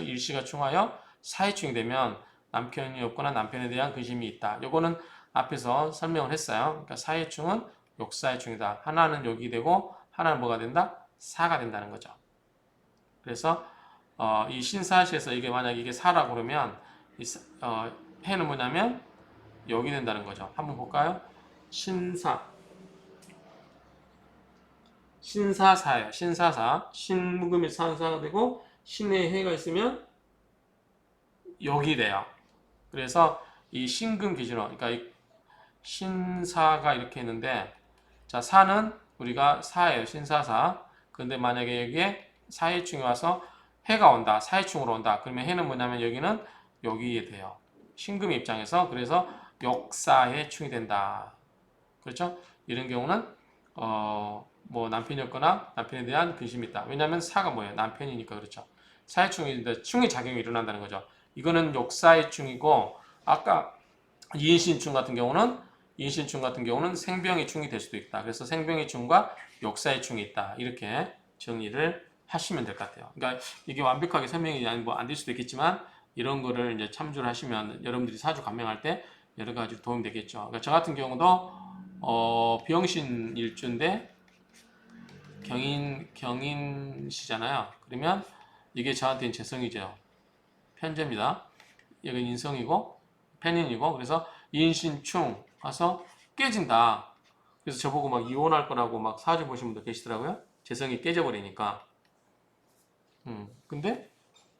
일시가 충하여 사회충이 되면 남편이 없거나 남편에 대한 근심이 있다. 요거는 앞에서 설명을 했어요. 그러니까 사회충은 역사의 충이다. 하나는 여기 되고 하나는 뭐가 된다? 사가 된다는 거죠. 그래서 이 신사시에서 이게 만약 이게 사라고 그러면 해는 뭐냐면 여기 된다는 거죠. 한번 볼까요? 신사사예요. 신사사. 신무금이 산사가 되고 신의 해가 있으면 여기 돼요. 그래서 이 신금 기준으로 그러니까 이 신사가 이렇게 있는데 자, 사는 우리가 사예요. 신사사. 근데 만약에 여기에 사해충이 와서 해가 온다. 사해충으로 온다. 그러면 해는 뭐냐면 여기는 여기에 돼요. 신금의 입장에서 그래서 역사의 충이 된다. 그렇죠? 이런 경우는 뭐 남편이었거나 남편에 대한 근심이 있다. 왜냐하면 사가 뭐예요? 남편이니까 그렇죠. 사해충인데 충의 작용이 일어난다는 거죠. 이거는 역사의 충이고 아까 이인신충 같은 경우는 생병의 충이 될 수도 있다. 그래서 생병의 충과 역사의 충이 있다. 이렇게 정리를 하시면 될 것 같아요. 그러니까 이게 완벽하게 설명이 뭐 안 될 수도 있겠지만 이런 거를 이제 참조를 하시면 여러분들이 사주 감명할 때 여러 가지 도움이 되겠죠. 그러니까 저 같은 경우도 병신 일주인데 경인시잖아요. 그러면 이게 저한테는 재성이죠. 편제입니다. 이건 인성이고 편인이고 그래서 인신충 와서 깨진다. 그래서 저보고 막 이혼할 거라고 막 사주 보신 분들 계시더라고요. 재성이 깨져버리니까. 근데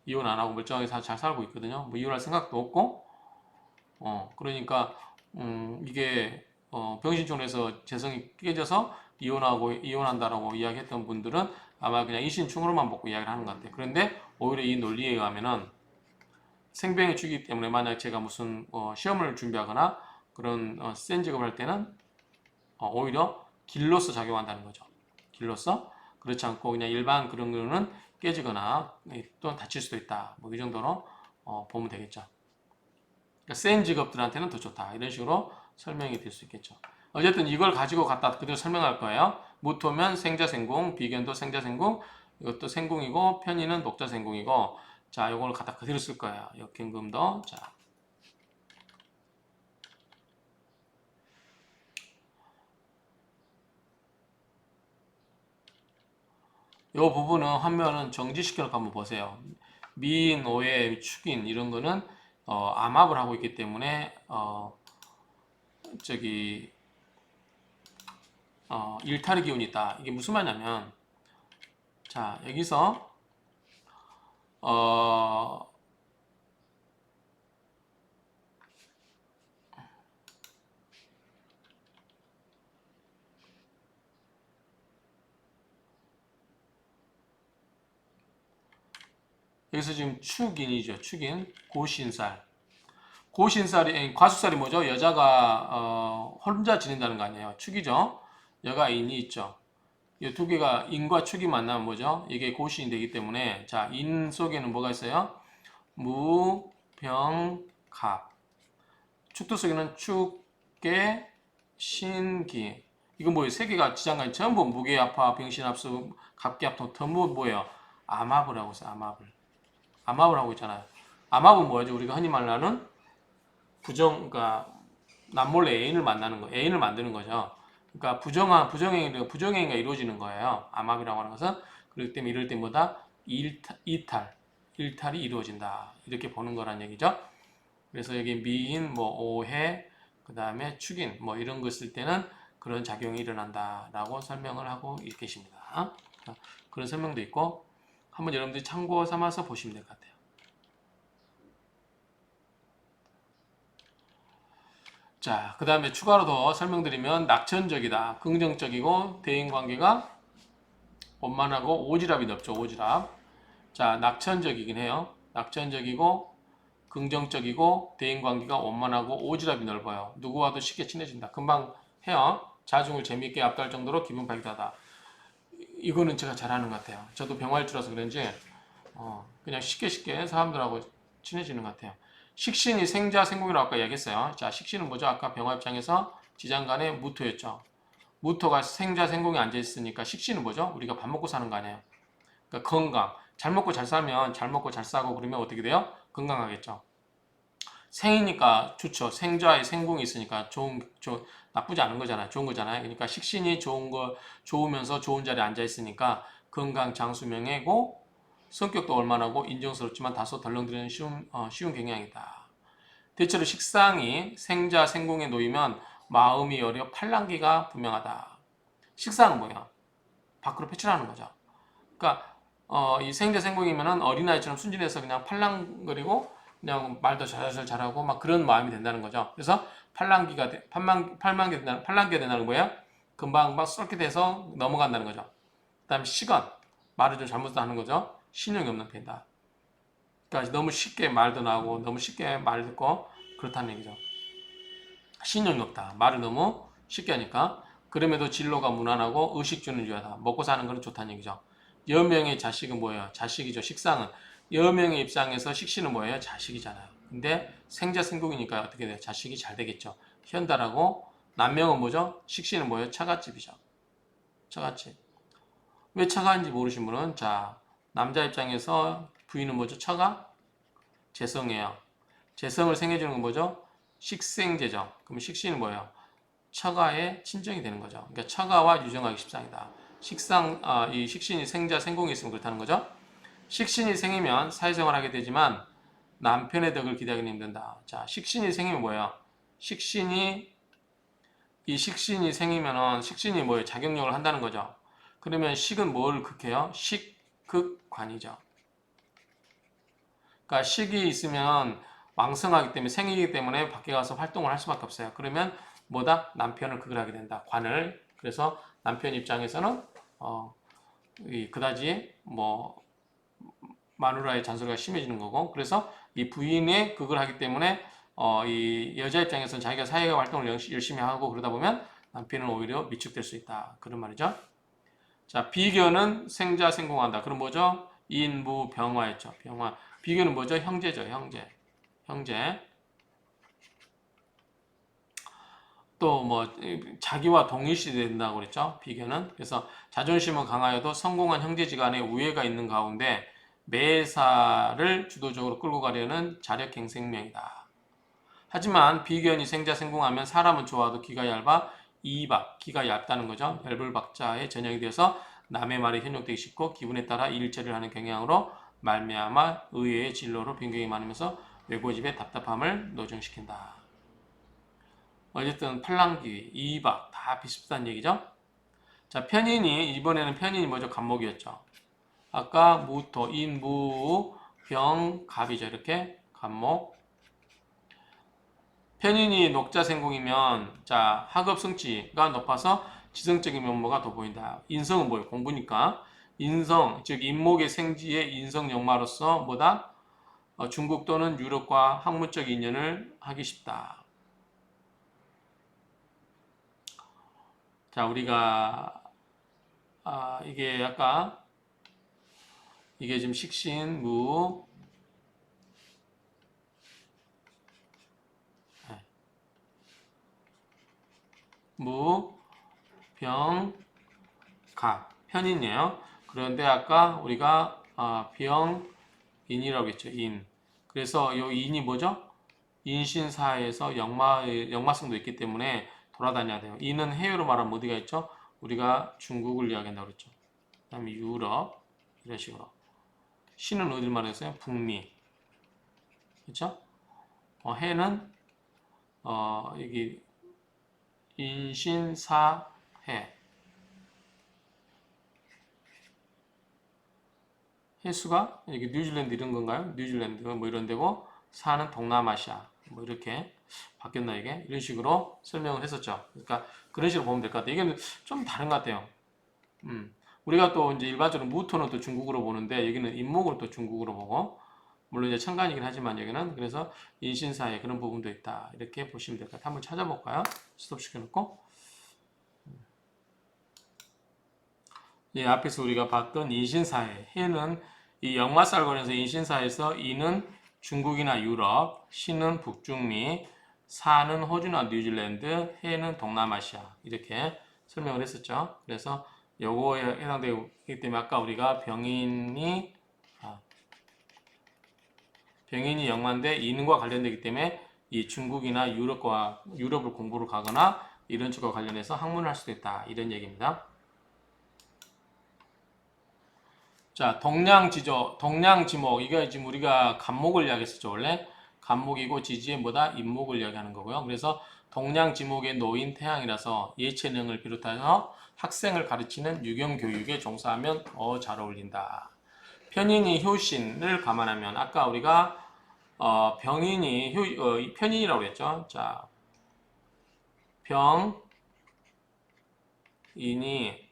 이혼 안 하고 멀쩡하게 잘 살고 있거든요. 뭐 이혼할 생각도 없고, 그러니까 이게 병신충에서 재성이 깨져서 이혼한다라고 이야기했던 분들은 아마 그냥 인신충으로만 먹고 이야기를 하는 것 같아요. 그런데 오히려 이 논리에 의하면은 생병의 주기 때문에 만약 제가 무슨 시험을 준비하거나 그런 센 직업을 할 때는 오히려 길로서 작용한다는 거죠. 길로서 그렇지 않고 그냥 일반 그런 거는 깨지거나 또 다칠 수도 있다. 뭐 이 정도로 보면 되겠죠. 그러니까 센 직업들한테는 더 좋다. 이런 식으로 설명이 될 수 있겠죠. 어쨌든 이걸 가지고 갖다 그대로 설명할 거예요. 무토면 생자생궁, 비견도 생자생궁, 이것도 생궁이고 편의는 녹자생궁이고 자, 요걸 갖다 그대로 쓸 거예요. 역행금도 자. 요 부분은 화면은 정지시켜놓고 한번 보세요. 미인, 오해, 축인 이런 거는 암합을 하고 있기 때문에 저기 일탈의 기운이 있다. 이게 무슨 말이냐면 자 여기서 여기서 지금 축인이죠. 축인 고신살. 고신살이 과수살이 뭐죠? 여자가 혼자 지낸다는 거 아니에요. 축이죠. 여가 인이 있죠. 이 두 개가 인과 축이 만나면 뭐죠? 이게 고신이 되기 때문에 자, 인 속에는 뭐가 있어요? 무, 병, 갑. 축도 속에는 축계, 신기. 이건 뭐예요? 세 개가 지장간이 전부 무게합화, 병신합수, 갑기합통 전부 뭐예요? 암합을 하고 있어요. 암합을 하고 있잖아요. 암합은 뭐죠? 우리가 흔히 말하는 그러니까 남몰래 애인을 만나는 거, 애인을 만드는 거죠. 그러니까 부정행위가 이루어지는 거예요. 암압이라고 하는 것은. 그렇기 때문에 이럴 때보다 일탈이 이루어진다. 이렇게 보는 거란 얘기죠. 그래서 여기 미인, 뭐 오해, 그 다음에 축인, 뭐 이런 거 쓸 때는 그런 작용이 일어난다라고 설명을 하고 계십니다. 그런 설명도 있고 한번 여러분들이 참고 삼아서 보시면 될 것 같아요. 자, 그 다음에 추가로 더 설명드리면 낙천적이다. 긍정적이고 대인관계가 원만하고 오지랖이 넓죠. 오지랖. 자, 낙천적이긴 해요. 낙천적이고 긍정적이고 대인관계가 원만하고 오지랖이 넓어요. 누구와도 쉽게 친해진다. 금방 해요. 자중을 재미있게 압도할 정도로 기분 발달하다. 이거는 제가 잘하는 것 같아요. 저도 병활주라서 그런지 그냥 쉽게 사람들하고 친해지는 것 같아요. 식신이 생자 생공이라고 아까 얘기했어요. 자, 식신은 뭐죠? 아까 병화 입장에서 지장간의 무토였죠. 무토가 생자 생공에 앉아 있으니까 식신은 뭐죠? 우리가 밥 먹고 사는 거 아니에요. 그러니까 건강. 잘 먹고 잘 살면 잘 먹고 잘 싸고 그러면 어떻게 돼요? 건강하겠죠. 생이니까 좋죠. 생자의 생공이 있으니까 나쁘지 않은 거잖아요. 좋은 거잖아요. 그러니까 식신이 좋으면서 좋은 자리에 앉아 있으니까 건강 장수명예고 성격도 얼마나고 인정스럽지만 다소 덜렁대는 쉬운 경향이다. 대체로 식상이 생자 생공에 놓이면 마음이 여려 팔랑귀가 분명하다. 식상은 뭐야? 밖으로 표출하는 거죠. 그러니까 이 생자 생공이면은 어린아이처럼 순진해서 그냥 팔랑거리고 그냥 말도 잘잘 잘하고 막 그런 마음이 된다는 거죠. 그래서 팔랑기가 된다는 거예요. 금방 쏠게 돼서 넘어간다는 거죠. 그다음에 시건 말을 좀 잘못 하는 거죠. 신용이 없는 편이다. 그러니까 너무 쉽게 말도 나오고 너무 쉽게 말 듣고 그렇다는 얘기죠. 신용이 없다. 말을 너무 쉽게 하니까. 그럼에도 진로가 무난하고 의식주는 유하다. 먹고 사는 건 좋다는 얘기죠. 여명의 자식은 뭐예요? 자식이죠. 식상은. 여명의 입장에서 식신은 뭐예요? 자식이잖아요. 근데 생자생국이니까 어떻게 돼요? 자식이 잘 되겠죠. 현달하고 남명은 뭐죠? 식신은 뭐예요? 처갓집이죠. 처갓집. 왜 처가인지 모르신 분은 자, 남자 입장에서 부인은 뭐죠? 처가? 재성이에요. 재성을 생해주는 건 뭐죠? 식생재죠. 그럼 식신은 뭐예요? 처가의 친정이 되는 거죠. 그러니까 처가와 유정하기 십상이다. 이 식신이 생자 생공이 있으면 그렇다는 거죠. 식신이 생이면 사회생활을 하게 되지만 남편의 덕을 기대하기는 힘든다. 자, 식신이 생이면 뭐예요? 식신이 생이면은 식신이 뭐예요? 작용력을 한다는 거죠. 그러면 식은 뭘 극해요? 식극관이죠. 그러니까 식이 있으면 왕성하기 때문에 생이기 때문에 밖에 가서 활동을 할 수밖에 없어요. 그러면 뭐다? 남편을 극을 하게 된다. 관을. 그래서 남편 입장에서는 그다지 뭐 마누라의 잔소리가 심해지는 거고 그래서 이 부인의 극을 하기 때문에 이 여자 입장에서는 자기가 사회가 활동을 열심히 하고 그러다 보면 남편은 오히려 위축될 수 있다. 그런 말이죠. 자, 비견은 생자 생공한다. 그럼 뭐죠? 인부 병화였죠. 병화. 비견은 뭐죠? 형제죠. 형제. 또 뭐 자기와 동일시 된다고 그랬죠. 비견은. 그래서 자존심은 강하여도 성공한 형제지간에 우애가 있는 가운데 매사를 주도적으로 끌고 가려는 자력갱생명이다. 하지만 비견이 생자생공하면 사람은 좋아도 기가 얇아 기가 얇다는 거죠. 얄불박자의 전형이 되어서 남의 말에 현혹되기 쉽고 기분에 따라 일처리를 하는 경향으로 말미암아 의외의 진로로 변경이 많으면서 외고집의 답답함을 노정시킨다. 어쨌든 팔랑귀, 이박 다 비슷한 얘기죠. 자, 이번에는 편인이 뭐죠? 간목이었죠. 아까 무토, 인무, 병, 갑이죠. 이렇게 간목. 편인이 녹자생공이면 자 학업성취가 높아서 지성적인 면모가 돋보인다. 인성은 뭐예요? 공부니까. 인성, 즉 인목의 생지의 인성역마로서 뭐다? 중국 또는 유럽과 학문적 인연을 하기 쉽다. 자, 우리가 이게 아까 이게 지금 식신, 병, 갑 편인이에요. 그런데 아까 우리가 병인이라고 했죠. 인. 그래서 이 인이 뭐죠? 인신사에서 역마성도 있기 때문에 돌아다녀야 돼요. 이는 해외로 말하면 어디가 있죠? 우리가 중국을 이야기한다고 그랬죠. 그 다음에 유럽 이런 식으로. 신은 어딜 말했어요? 북미. 그렇죠? 해는 여기 인신사해. 해수가 여기 뉴질랜드 이런 건가요? 뉴질랜드 뭐 이런 데고 사는 동남아시아 뭐 이렇게 바뀌었나 이게 이런 식으로 설명을 했었죠. 그러니까 그런 식으로 보면 될 것 같아요. 이게 좀 다른 것 같아요. 우리가 또 이제 일반적으로 무토는 또 중국어로 보는데 여기는 인목을 또 중국어로 보고 물론 이제 천간이긴 하지만 여기는 그래서 인신사에 그런 부분도 있다 이렇게 보시면 될 것 같아요. 한번 찾아볼까요? 스톱 시켜놓고 예, 앞에서 우리가 봤던 인신사해 해는 이 역마살건에서 인신사에서 이는 중국이나 유럽, 신은 북중미, 사는 호주나 뉴질랜드, 해는 동남아시아 이렇게 설명을 했었죠. 그래서 요거에 해당되기 때문에 아까 우리가 병인이 역마인데 이는과 관련되기 때문에 이 중국이나 유럽을 공부를 가거나 이런 쪽과 관련해서 학문을 할 수도 있다 이런 얘기입니다. 자, 동량지목. 이거 지금 우리가 간목을 이야기했었죠, 원래. 간목이고 지지의 뭐다? 인목을 이야기하는 거고요. 그래서 동량지목의 노인 태양이라서 예체능을 비롯해서 학생을 가르치는 유경교육에 종사하면 더 잘 어울린다. 편인이 효신을 감안하면 아까 우리가 편인이라고 그랬죠. 자, 병인이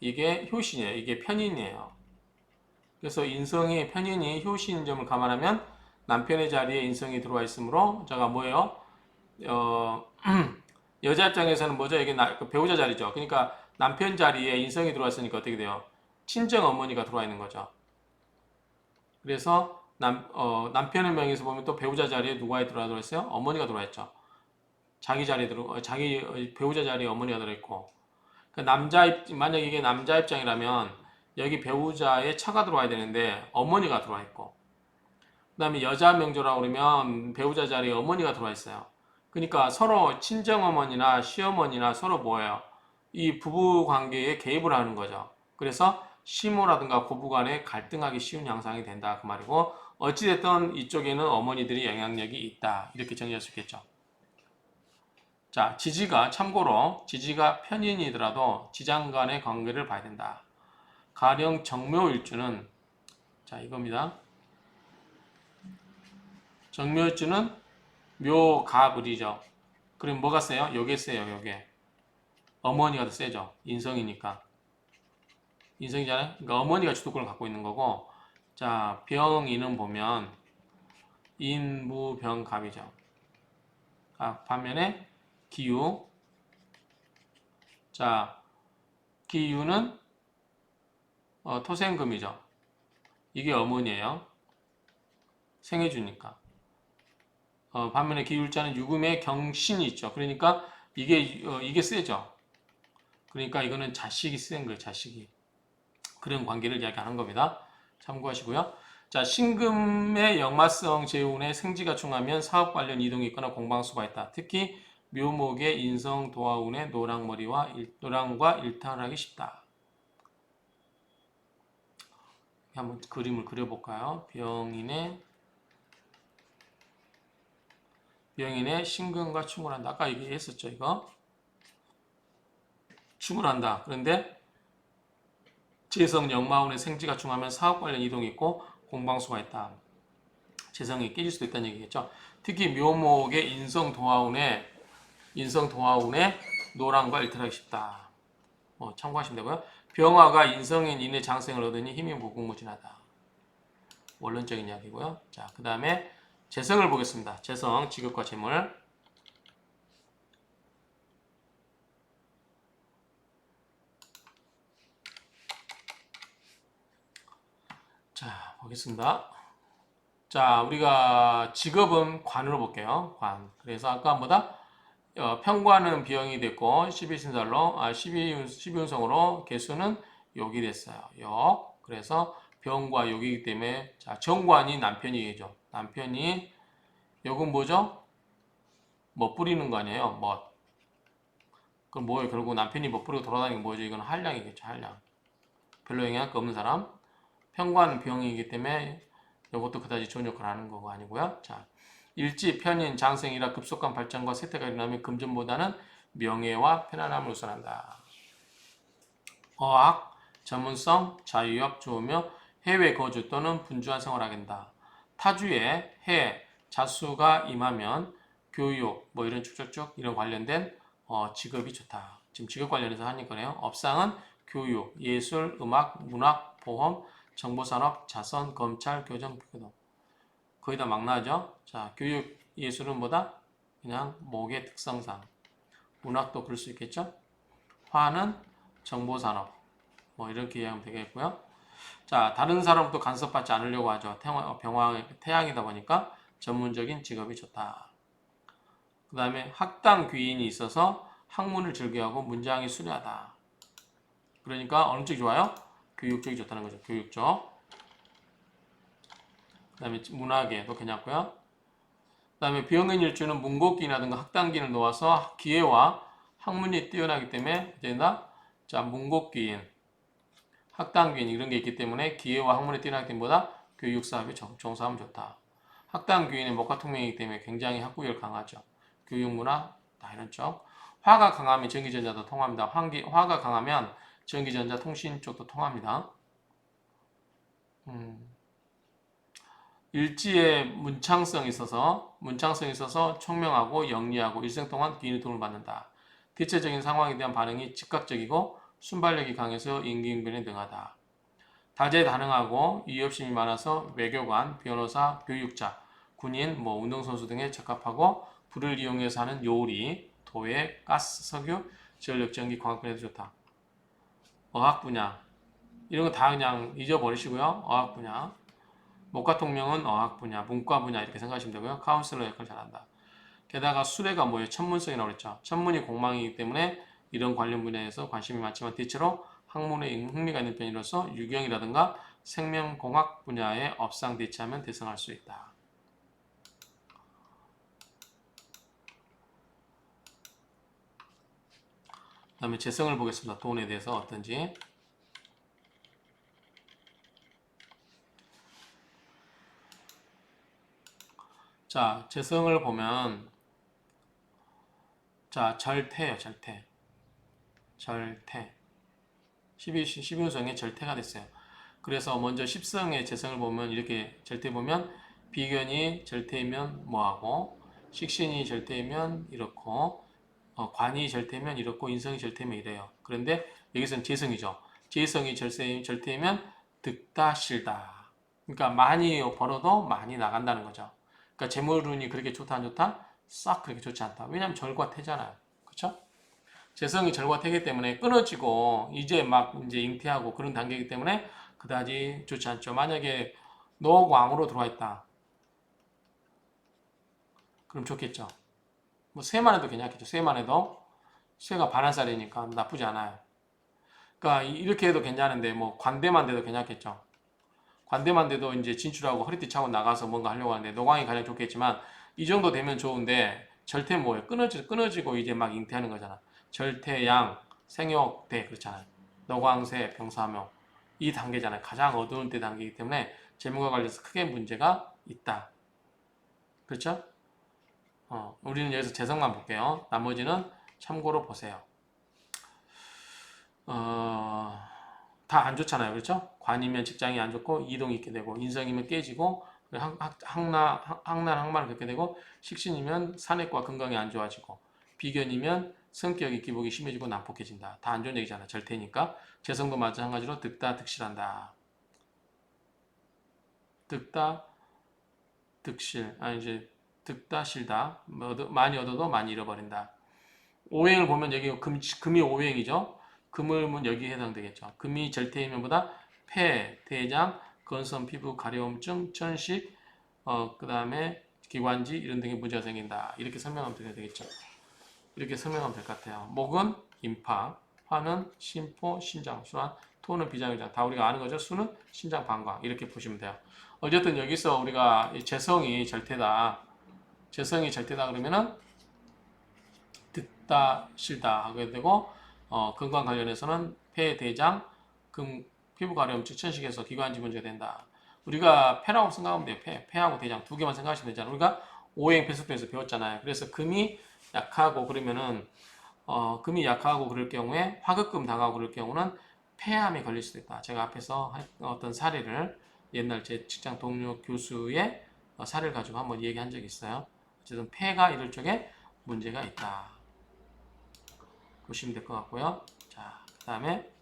이게 효신이에요. 이게 편인이에요. 그래서 편인이 효신인 점을 감안하면 남편의 자리에 인성이 들어와 있으므로 자가 뭐예요? 여자 입장에서는 뭐죠? 이게 그 배우자 자리죠. 그러니까 남편 자리에 인성이 들어와 있으니까 어떻게 돼요? 친정 어머니가 들어와 있는 거죠. 그래서 남편의 명의에서 보면 또 배우자 자리에 누가 들어와 있어요? 어머니가 들어와 있죠. 자기 배우자 자리에 어머니가 들어 있고. 만약 이게 남자 입장이라면 여기 배우자의 차가 들어와야 되는데 어머니가 들어와 있고 그 다음에 여자 명조라고 그러면 배우자 자리에 어머니가 들어와 있어요. 그러니까 서로 친정어머니나 시어머니나 서로 뭐예요? 이 부부 관계에 개입을 하는 거죠. 그래서 시모라든가 고부간에 갈등하기 쉬운 양상이 된다 그 말이고 어찌됐든 이쪽에는 어머니들이 영향력이 있다 이렇게 정리할 수 있겠죠. 자, 참고로 지지가 편인이더라도 지장 간의 관계를 봐야 된다. 가령 정묘일주는 자 이겁니다. 정묘일주는 묘가을이죠. 그럼 뭐가 세요? 요게 세요. 요게 어머니가 더 세죠. 인성이니까 인성이잖아요. 그러니까 어머니가 주도권을 갖고 있는 거고 자 병인은 보면 인무병갑이죠. 반면에 기유 자 기유는 토생금이죠. 이게 어머니예요. 생해주니까. 반면에 기울자는 유금의 경신이 있죠. 그러니까 이게 세죠. 그러니까 이거는 자식이 센 거예요. 자식이. 그런 관계를 이야기하는 겁니다. 참고하시고요. 자, 신금의 역마성 재운에 생지가 충하면 사업 관련 이동이 있거나 공방수가 있다. 특히 묘목의 인성 도화운의 노랑과 일탈하기 쉽다. 한번 그림을 그려볼까요? 병인의 신금과 충을 한다. 아까 얘기했었죠, 이거. 충을 한다. 그런데 재성 역마운의 생지가 충하면 사업 관련 이동이 있고 공방수가 있다. 재성이 깨질 수도 있다는 얘기겠죠. 특히 묘목의 인성 도화운의 노랑과 일탈하기 쉽다. 참고하시면 되고요. 병화가 인성인 인의 장생을 얻으니 힘이 무궁무진하다. 원론적인 이야기고요. 자, 그 다음에 재성을 보겠습니다. 재성, 직업과 재물. 자, 보겠습니다. 자, 우리가 직업은 관으로 볼게요. 관. 그래서 아까 뭐다? 편관은 비형이 됐고 12신살로 12운성으로 개수는 욕이 됐어요. 욕. 그래서 병과 욕이기 때문에 자, 정관이 남편이죠. 남편이 요건 뭐죠? 뭐 뿌리는 거 아니에요? 뭐. 그럼 뭐예요? 결국 남편이 뭐 뿌리고 돌아다니는 게 뭐죠? 이건 한량이겠죠, 한량. 별로 영향 없는 사람. 편관병이기 때문에 이것도 그다지 좋은 역할을 하는 거가 아니고요. 자, 일지, 편인, 장생이라 급속한 발전과 쇠퇴가 일어나면 금전보다는 명예와 편안함을 우선한다. 어학, 전문성, 자유역 좋으며 해외 거주 또는 분주한 생활을 하겠다. 타주에 해, 자수가 임하면 교육, 뭐 이런 쭉쭉쭉 이런 관련된 직업이 좋다. 지금 직업 관련해서 하는 거네요. 업상은 교육, 예술, 음악, 문학, 보험, 정보산업, 자선, 검찰, 교정, 교동. 거의 다 막 나죠? 자, 교육, 예술은 뭐다? 그냥 목의 특성상. 문학도 그럴 수 있겠죠? 화는 정보산업. 뭐 이렇게 이해하면 되겠고요. 자, 다른 사람도 간섭받지 않으려고 하죠. 태양이다 보니까 전문적인 직업이 좋다. 그 다음에 학당 귀인이 있어서 학문을 즐겨하고 문장이 수려하다. 그러니까 어느 쪽이 좋아요? 교육 쪽이 좋다는 거죠. 교육 쪽. 그 다음에 문학에도 괜찮고요. 그 다음에 병인일주는 문곡기라든가 학당기를 놓아서 기회와 학문이 뛰어나기 때문에 된다. 자, 문곡기인, 학당기인 이런 게 있기 때문에 기회와 학문이 뛰어나기 때문에 교육사업에 종사하면 좋다. 학당기인은 목화통명이기 때문에 굉장히 학구열 강하죠. 교육문화 다 이런 쪽. 화가 강하면 전기전자도 통합니다. 화가 강하면 전기전자 통신 쪽도 통합니다. 일지에 문창성이 있어서 총명하고 영리하고 일생 동안 기인의 도움을 받는다. 대체적인 상황에 대한 반응이 즉각적이고 순발력이 강해서 임기응변에 능하다. 다재다능하고 이협심이 많아서 외교관, 변호사, 교육자, 군인, 운동선수 등에 적합하고 불을 이용해서 하는 요리, 도예, 가스, 석유, 전력, 전기, 광학 분야도 좋다. 어학 분야 이런 거 다 그냥 잊어버리시고요. 어학 분야. 목화통명은 어학 분야, 문과 분야 이렇게 생각하시면 되고요. 카운슬러 역할을 잘한다. 게다가 수레가 뭐예요? 천문성이라고 그랬죠. 천문이 공망이기 때문에 이런 관련 분야에서 관심이 많지만 대체로 학문에 흥미가 있는 편이로서 유경이라든가 생명공학 분야에 업상 대체하면 대성할 수 있다. 그 다음에 재성을 보겠습니다. 돈에 대해서 어떤지. 자, 재성을 보면 자, 절태예요. 절태. 12운성의 절태가 됐어요. 그래서 먼저 10성의 재성을 보면 이렇게 절태 보면 비견이 절태이면 뭐하고 식신이 절태이면 이렇고 관이 절태이면 이렇고 인성이 절태이면 이래요. 그런데 여기서는 재성이죠. 재성이 절태이면 득다 실다. 그러니까 많이 벌어도 많이 나간다는 거죠. 그러니까 재물운이 그렇게 좋다 안 좋다? 싹 그렇게 좋지 않다. 왜냐하면 절과 태잖아요. 그렇죠? 재성이 절과 태기 때문에 끊어지고 이제 잉태하고 그런 단계이기 때문에 그다지 좋지 않죠. 만약에 노광으로 들어와 있다. 그럼 좋겠죠. 뭐 쇠만 해도 괜찮겠죠. 쇠만 해도 쇠가 반환살이니까 나쁘지 않아요. 그러니까 이렇게 해도 괜찮은데 뭐 관대만 돼도 괜찮겠죠. 관대만 돼도 이제 진출하고 허리띠 차고 나가서 뭔가 하려고 하는데 노광이 가장 좋겠지만 이 정도 되면 좋은데 절대 뭐예요? 끊어지고 이제 막 잉태하는 거잖아. 절태양, 생욕대 그렇잖아요. 노광세, 병사묘 이 단계잖아요. 가장 어두운 때 단계이기 때문에 재물과 관련해서 크게 문제가 있다. 그렇죠? 우리는 여기서 재성만 볼게요. 나머지는 참고로 보세요. 다 안 좋잖아요. 그렇죠? 관이면 직장이 안 좋고 이동이 있게 되고 인성이면 깨지고 항난항만을 겪게 되고 식신이면 산액과 건강이 안 좋아지고 비견이면 성격이 기복이 심해지고 난폭해진다. 다 안 좋은 얘기잖아. 절대니까. 재성도 마찬가지로 득다 득실한다. 득다 득실 이제 득다 실다 많이 얻어도 많이 잃어버린다. 오행을 보면 여기 금이 오행이죠. 금은 여기에 해당되겠죠. 금이 절대이면 보다 폐, 대장, 건선, 피부, 가려움증, 천식, 그 다음에 기관지 이런 등의 문제가 생긴다. 이렇게 설명하면 되겠죠. 이렇게 설명하면 될 것 같아요. 목은 임파, 화는 심포, 신장, 수환, 토는 비장의장. 다 우리가 아는 거죠. 수는 신장, 방광. 이렇게 보시면 돼요. 어쨌든 여기서 우리가 재성이 절대다. 재성이 절대다 그러면은 듣다 싫다 하게 되고 건강 관련해서는 폐, 대장, 피부 가려움, 측천식에서 기관지 문제가 된다. 우리가 폐라고 생각하면 돼요. 폐하고 대장 두 개만 생각하시면 되잖아요. 우리가 오행폐석편에서 배웠잖아요. 그래서 금이 약하고 그러면은 금이 약하고 그럴 경우에 화급금 당하고 그럴 경우는 폐암이 걸릴 수도 있다. 제가 앞에서 어떤 사례를 옛날 제 직장 동료 교수의 사례를 가지고 한번 얘기한 적이 있어요. 어쨌든 폐가 이럴 쪽에 문제가 있다. 보시면 될 것 같고요. 자, 그 다음에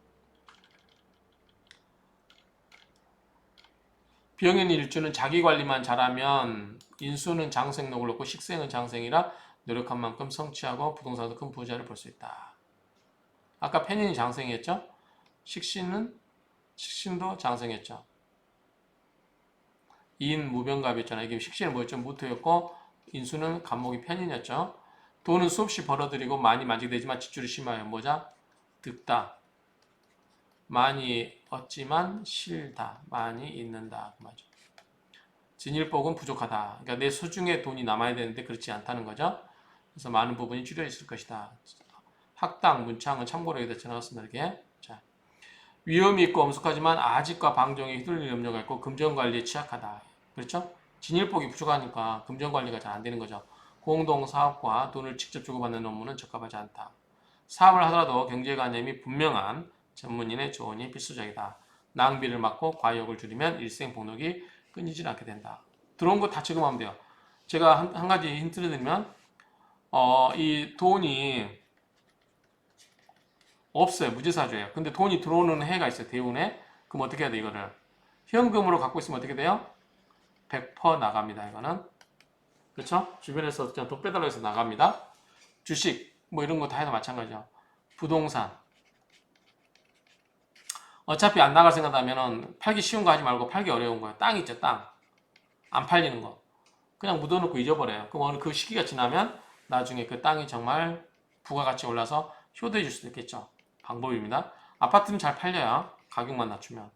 병인 일주는 자기관리만 잘하면 인수는 장생록을 놓고 식생은 장생이라 노력한 만큼 성취하고 부동산도 큰 부자를 볼 수 있다. 아까 편인이 장생이었죠? 식신도 장생했죠. 인 무병갑이었잖아요. 이게 식신은 뭐였죠? 무토였고 인수는 간목이 편인이었죠. 돈은 수없이 벌어들이고 많이 만족되지만 지출이 심하여 뭐자? 득다. 많이 얻지만 싫다. 많이 잊는다. 그 말이죠. 진일복은 부족하다. 그러니까 내 소중의 돈이 남아야 되는데 그렇지 않다는 거죠. 그래서 많은 부분이 줄여 있을 것이다. 학당, 문창은 참고로 여기다 적어놨습니다. 이렇게. 자, 위험이 있고 엄숙하지만 아직과 방종에 휘둘릴 염려가 있고 금전관리에 취약하다. 그렇죠? 진일복이 부족하니까 금전관리가 잘 안 되는 거죠. 공동사업과 돈을 직접 주고받는 업무는 적합하지 않다. 사업을 하더라도 경제관념이 분명한 전문인의 조언이 필수적이다. 낭비를 막고 과욕을 줄이면 일생복록이 끊이질 않게 된다. 들어온 거 다 적용하면 돼요. 제가 한 가지 힌트를 드리면 이 돈이 없어요. 무지사주예요. 근데 돈이 들어오는 해가 있어요. 대운에. 그럼 어떻게 해야 돼 이거를? 현금으로 갖고 있으면 어떻게 돼요? 100% 나갑니다. 이거는. 그렇죠? 주변에서 그냥 돈 빼달라고 해서 나갑니다. 주식 뭐 이런 거 다 해도 마찬가지죠. 부동산 어차피 안 나갈 생각하면은 팔기 쉬운 거 하지 말고 팔기 어려운 거예요. 땅 있죠, 땅. 안 팔리는 거. 그냥 묻어놓고 잊어버려요. 그럼 그 시기가 지나면 나중에 그 땅이 정말 부가가치 올라서 효도해 줄 수도 있겠죠. 방법입니다. 아파트는 잘 팔려요. 가격만 낮추면.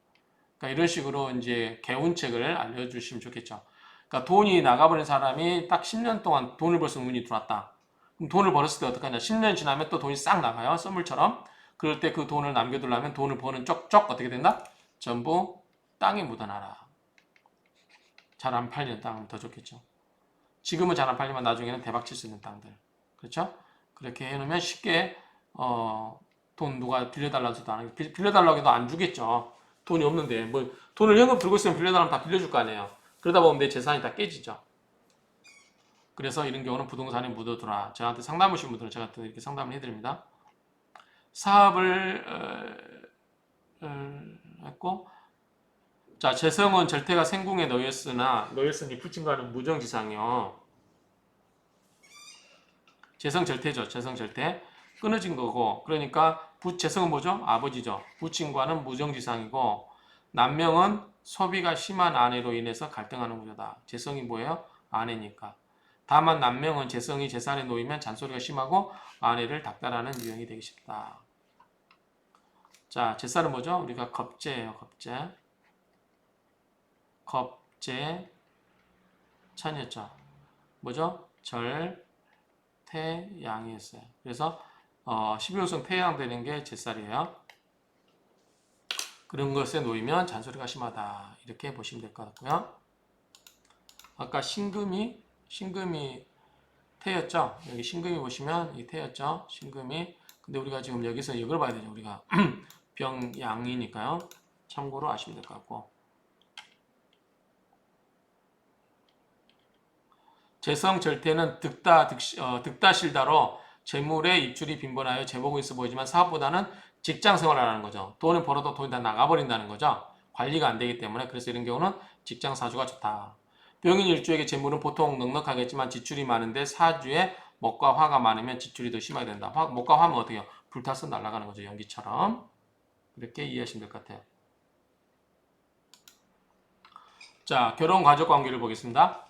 그러니까 이런 식으로 이제 개운책을 알려주시면 좋겠죠. 그러니까 돈이 나가버린 사람이 딱 10년 동안 돈을 벌 수 있는 운이 들어왔다. 그럼 돈을 벌었을 때 어떡하냐. 10년 지나면 또 돈이 싹 나가요. 선물처럼. 그럴 때 그 돈을 남겨두려면 돈을 버는 쪽쪽 어떻게 된다? 전부 땅에 묻어놔라. 잘 안 팔리는 땅은 더 좋겠죠. 지금은 잘 안 팔리면 나중에는 대박 칠 수 있는 땅들. 그렇죠? 그렇게 해놓으면 쉽게 돈 누가 빌려달라고 해도 안 하고 빌려달라고 해도 안 주겠죠. 돈이 없는데 뭐 돈을 현금 들고 있으면 빌려달라면 다 빌려줄 거 아니에요. 그러다 보면 내 재산이 다 깨지죠. 그래서 이런 경우는 부동산에 묻어두라. 저한테 상담 오신 분들은 제가 또 이렇게 상담을 해드립니다. 사업을 했고 자 재성은 절대가 생궁에 놓였으니 부친과는 무정지상이요. 재성 절대죠. 재성 절대 끊어진 거고 그러니까 재성은 뭐죠? 아버지죠. 부친과는 무정지상이고 남명은 소비가 심한 아내로 인해서 갈등하는 구조다. 재성이 뭐예요? 아내니까. 다만 남명은 재성이 재산에 놓이면 잔소리가 심하고 아내를 닥달하는 유형이 되기 쉽다. 자, 제살은 뭐죠? 우리가 겁재예요. 겁재. 겁재 천이었죠. 뭐죠? 절, 태, 양이었어요. 그래서 12호성 태양 되는 게 제살이에요. 그런 것에 놓이면 잔소리가 심하다. 이렇게 보시면 될 것 같고요. 아까 신금이 태였죠. 여기 신금이 보시면 이 태였죠. 신금이. 근데 우리가 지금 여기서 이걸 봐야 되죠. 우리가 병양이니까요. 참고로 아시면 될 것 같고. 재성 절대는 득다실다로 재물의 입출이 빈번하여 재복은 있어 보이지만 사업보다는 직장 생활을 하는 거죠. 돈을 벌어도 돈이 다 나가버린다는 거죠. 관리가 안 되기 때문에. 그래서 이런 경우는 직장 사주가 좋다. 병인 일주에게 재물은 보통 넉넉하겠지만 지출이 많은데 사주에 목과 화가 많으면 지출이 더 심하게 된다. 목과 화면 어떻게 해요? 불타서 날아가는 거죠. 연기처럼. 이렇게 이해하시면 될 것 같아요. 자, 결혼 가족 관계를 보겠습니다.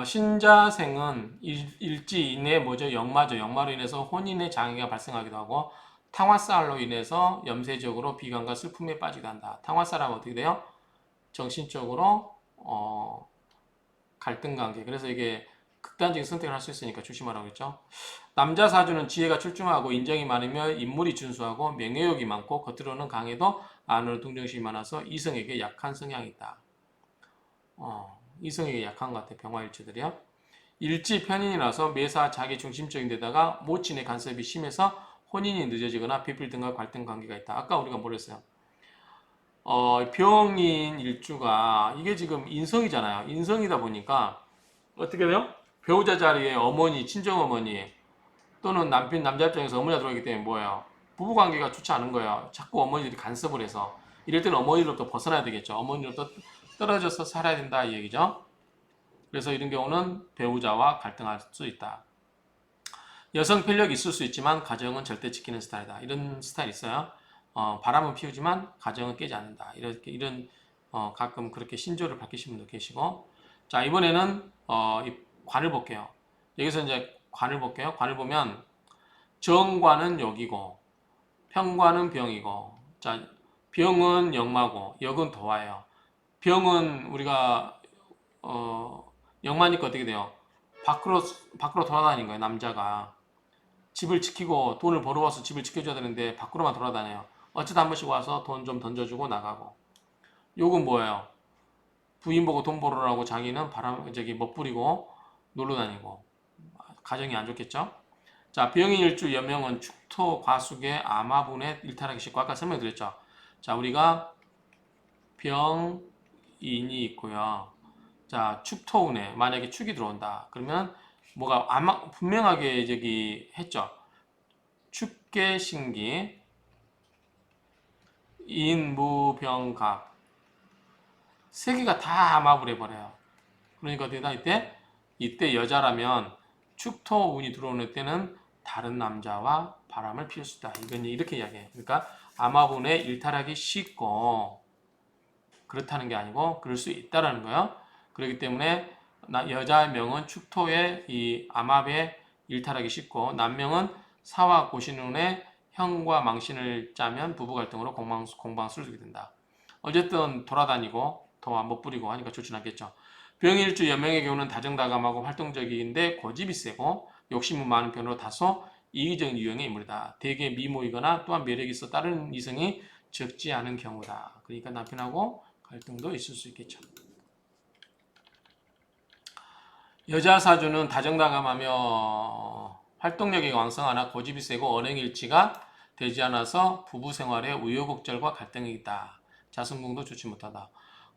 신자생은 일지 이내에 뭐죠? 역마죠. 역마로 인해서 혼인의 장애가 발생하기도 하고 탕화살로 인해서 염세적으로 비관과 슬픔에 빠지기도 한다. 탕화살하면 어떻게 돼요? 정신적으로 갈등 관계. 그래서 이게 극단적인 선택을 할 수 있으니까 조심하라고 했죠. 남자 사주는 지혜가 출중하고 인정이 많으며 인물이 준수하고 명예욕이 많고 겉으로는 강해도 안으로 동정심이 많아서 이성에게 약한 성향이 있다. 이성에게 약한 것 같아, 병화일주들이요. 일지 편인이라서 매사 자기 중심적인 데다가 모친의 간섭이 심해서 혼인이 늦어지거나 비필 등과 갈등 관계가 있다. 아까 우리가 뭐랬어요? 병인 일주가 이게 지금 인성이잖아요. 인성이다 보니까 어떻게 돼요? 배우자 자리에 어머니, 친정어머니 또는 남자 입장에서 어머니가 들어가기 때문에 뭐예요? 부부관계가 좋지 않은 거예요. 자꾸 어머니들이 간섭을 해서 이럴 때는 어머니로부터 벗어나야 되겠죠. 어머니로부터 떨어져서 살아야 된다 이 얘기죠. 그래서 이런 경우는 배우자와 갈등할 수 있다. 여성 편력이 있을 수 있지만 가정은 절대 지키는 스타일이다. 이런 스타일 있어요. 바람은 피우지만 가정은 깨지 않는다. 이런 가끔 그렇게 신조를 밝히신 분도 계시고. 자, 이번에는 이 관을 볼게요. 여기서 이제 관을 볼게요. 관을 보면 정관은 역이고 편관은 병이고. 자, 병은 역마고 역은 도화예요. 병은 우리가 역마니까 어떻게 돼요? 밖으로 돌아다니는 거예요. 남자가 집을 지키고 돈을 벌어와서 집을 지켜줘야 되는데 밖으로만 돌아다녀요. 어쩌다 한 번씩 와서 돈 좀 던져주고 나가고. 요건 뭐예요? 부인 보고 돈 벌으라고 자기는 멋부리고 놀러 다니고. 가정이 안 좋겠죠? 자, 병인일주 여명은 축토 과숙의 암화분의 일탈하기 쉽고 아까 설명드렸죠. 자, 우리가 병인이 있고요. 자, 축토운에 만약에 축이 들어온다. 그러면 뭐가 아마 분명하게 저기 했죠. 축계신기 인무병각 세 개가 다 암압을 해버려요. 그러니까 어떻게 이때 여자라면 축토운이 들어오는 때는 다른 남자와 바람을 피울 수 있다. 이건 이렇게 이야기해요. 그러니까 암화분에 일탈하기 쉽고 그렇다는 게 아니고 그럴 수 있다라는 거예요. 그렇기 때문에 여자의 명은 축토에 이 암압에 일탈하기 쉽고 남명은 사와 고신운에 형과 망신을 짜면 부부 갈등으로 공방수를 두게 된다. 어쨌든 돌아다니고 더 못 부리고 하니까 좋진 않겠죠. 병일주 여명의 경우는 다정다감하고 활동적인데 고집이 세고 욕심은 많은 편으로 다소 이기적인 유형의 인물이다. 대개 미모이거나 또한 매력이 있어 다른 이성이 적지 않은 경우다. 그러니까 남편하고 갈등도 있을 수 있겠죠. 여자 사주는 다정다감하며 활동력이 왕성하나 고집이 세고 언행일치가 되지 않아서 부부 생활에 우여곡절과 갈등이 있다. 자손궁도 좋지 못하다.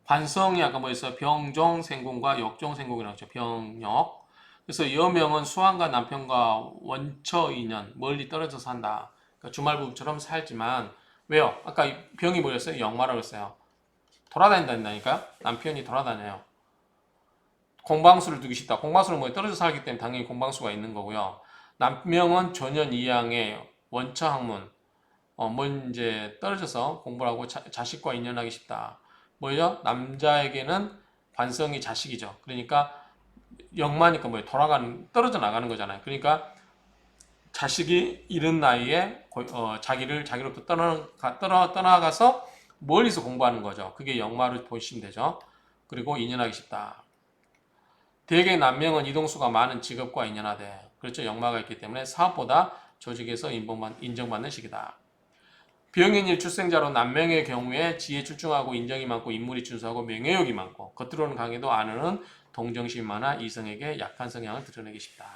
관성이 아까 뭐였어? 병종생궁과 역종생궁이라고 했죠. 병역. 그래서 여명은 수왕과 남편과 원처 인연, 멀리 떨어져 산다. 그러니까 주말부부처럼 살지만 왜요? 아까 병이 뭐였어요? 역마라고 했어요. 돌아다닌다니까요. 남편이 돌아다녀요. 공방수를 두기 쉽다. 공방수는 뭐 떨어져 살기 때문에 당연히 공방수가 있는 거고요. 남명은 전년 이양의 원처 학문. 뭐 이제 떨어져서 공부를 하고 자식과 인연하기 쉽다. 뭐죠? 남자에게는 관성이 자식이죠. 그러니까 역마니까 뭐예요? 떨어져 나가는 거잖아요. 그러니까 자식이 이른 나이에 자기로부터 떠나가서 멀리서 공부하는 거죠. 그게 역마로 보시면 되죠. 그리고 인연하기 쉽다. 대개 남명은 이동수가 많은 직업과 인연하되 그렇죠. 역마가 있기 때문에 사업보다 조직에서 인정받는 시기다. 병인일 출생자로 남명의 경우에 지혜 출중하고 인정이 많고 인물이 준수하고 명예욕이 많고 겉으로는 강해도 안으로는 동정심이 많아 이성에게 약한 성향을 드러내기 쉽다.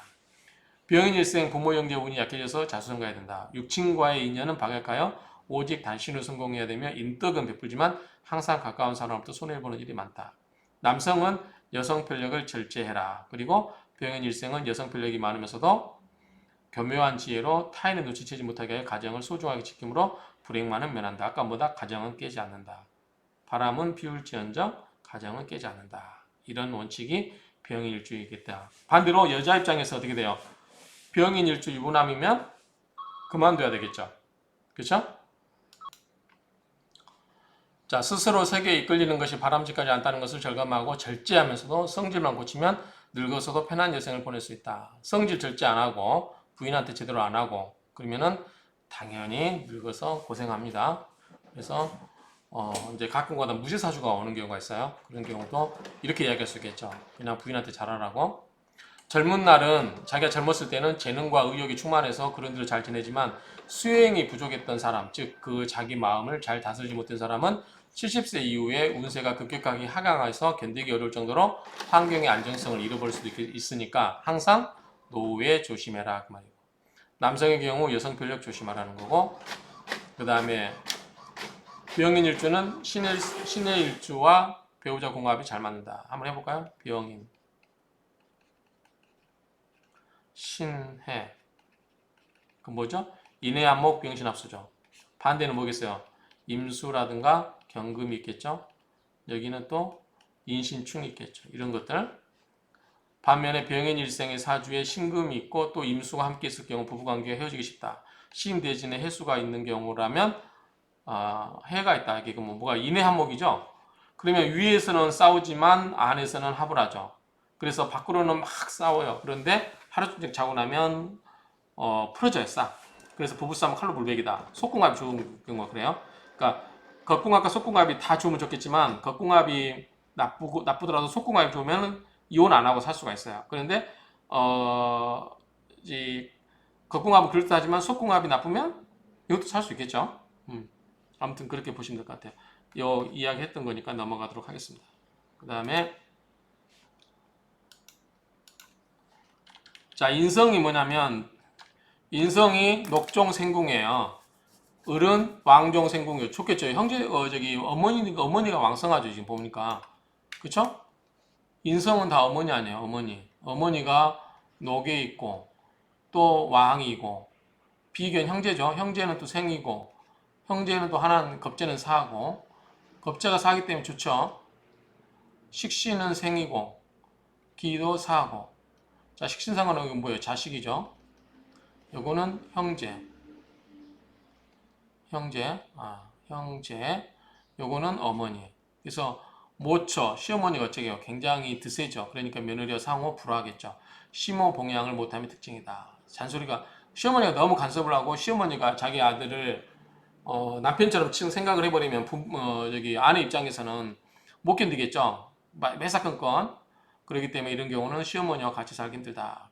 병인일생 부모 형제 운이 약해져서 자수성가해야 된다. 육친과의 인연은 박약하여 오직 단신으로 성공해야 되며 인덕은 베풀지만 항상 가까운 사람으로부터 손해를 보는 일이 많다. 남성은 여성 편력을 절제해라. 그리고 병인일생은 여성 편력이 많으면서도 교묘한 지혜로 타인을 눈치채지 못하게 하여 가정을 소중하게 지킴으로 불행만은 면한다. 아까보다 가정은 깨지 않는다. 바람은 피울지언정 가정은 깨지 않는다. 이런 원칙이 병인일주이겠다. 반대로 여자 입장에서 어떻게 돼요? 병인일주 유부남이면 그만둬야 되겠죠. 그렇죠? 자, 스스로 세계에 이끌리는 것이 바람직하지 않다는 것을 절감하고 절제하면서도 성질만 고치면 늙어서도 편한 여생을 보낼 수 있다. 성질 절제 안 하고 부인한테 제대로 안 하고 그러면은 당연히 늙어서 고생합니다. 그래서 이제 가끔가다 무죄사주가 오는 경우가 있어요. 그런 경우도 이렇게 이야기할 수 있겠죠. 그냥 부인한테 잘하라고. 젊은 날은 자기가 젊었을 때는 재능과 의욕이 충만해서 그런 대로 잘 지내지만 수행이 부족했던 사람, 즉 그 자기 마음을 잘 다스리지 못한 사람은 70세 이후에 운세가 급격하게 하강해서 견디기 어려울 정도로 환경의 안정성을 잃어버릴 수도 있으니까 항상 노후에 조심해라 그 말이고, 남성의 경우 여성 편력 조심하라는 거고, 그 다음에 병인 일주는 신의 일주와 배우자 궁합이 잘 맞는다. 한번 해볼까요? 병인 신해 그 뭐죠? 인해안목 병신합수죠. 반대는 뭐겠어요? 임수라든가 경금이 있겠죠. 여기는 또 인신충이 있겠죠. 이런 것들. 반면에 병인 일생의 사주에 신금이 있고 또 임수가 함께 있을 경우 부부관계가 헤어지기 쉽다. 시임대진에 해수가 있는 경우라면 해가 있다. 이게 뭐가 인해한목이죠. 그러면 위에서는 싸우지만 안에서는 합을 하죠. 그래서 밖으로는 막 싸워요. 그런데 하루 종일 자고 나면 풀어져요, 싹. 그래서 부부싸움은 칼로 불백이다. 속궁합이 좋은 경우가 그래요. 그러니까 겉궁합과 속궁합이 다 좋으면 좋겠지만 겉궁합이 나쁘더라도 속궁합이 좋으면 이혼 안 하고 살 수가 있어요. 그런데 이 겉궁합은 그렇다지만 속궁합이 나쁘면 이것도 살 수 있겠죠. 아무튼 그렇게 보시면 될 것 같아요. 요 이야기 했던 거니까 넘어가도록 하겠습니다. 그 다음에 자, 인성이 뭐냐면 인성이 녹종생궁이에요. 을은 왕종생궁이에요. 좋겠죠. 형제 어머니가 왕성하죠. 지금 보니까 그쵸? 인성은 다 어머니 아니에요. 어머니가 녹에 있고 또 왕이고 비견 형제죠. 형제는 또 생이고 형제는 또 하나는 겁재는 사고 겁재가 사기 때문에 좋죠. 식신은 생이고 기도 사고. 자, 식신상은 이건 뭐예요? 자식이죠. 요거는 형제. 요거는 어머니. 그래서 모처 시어머니가 어쩌게요? 굉장히 드세죠. 그러니까 며느리와 상호 불화하겠죠. 시모 봉양을 못함이 특징이다. 잔소리가 시어머니가 너무 간섭을 하고 시어머니가 자기 아들을 남편처럼 생각을 해버리면 여기 아내 입장에서는 못 견디겠죠. 매사건건. 그렇기 때문에 이런 경우는 시어머니와 같이 살기 힘들다.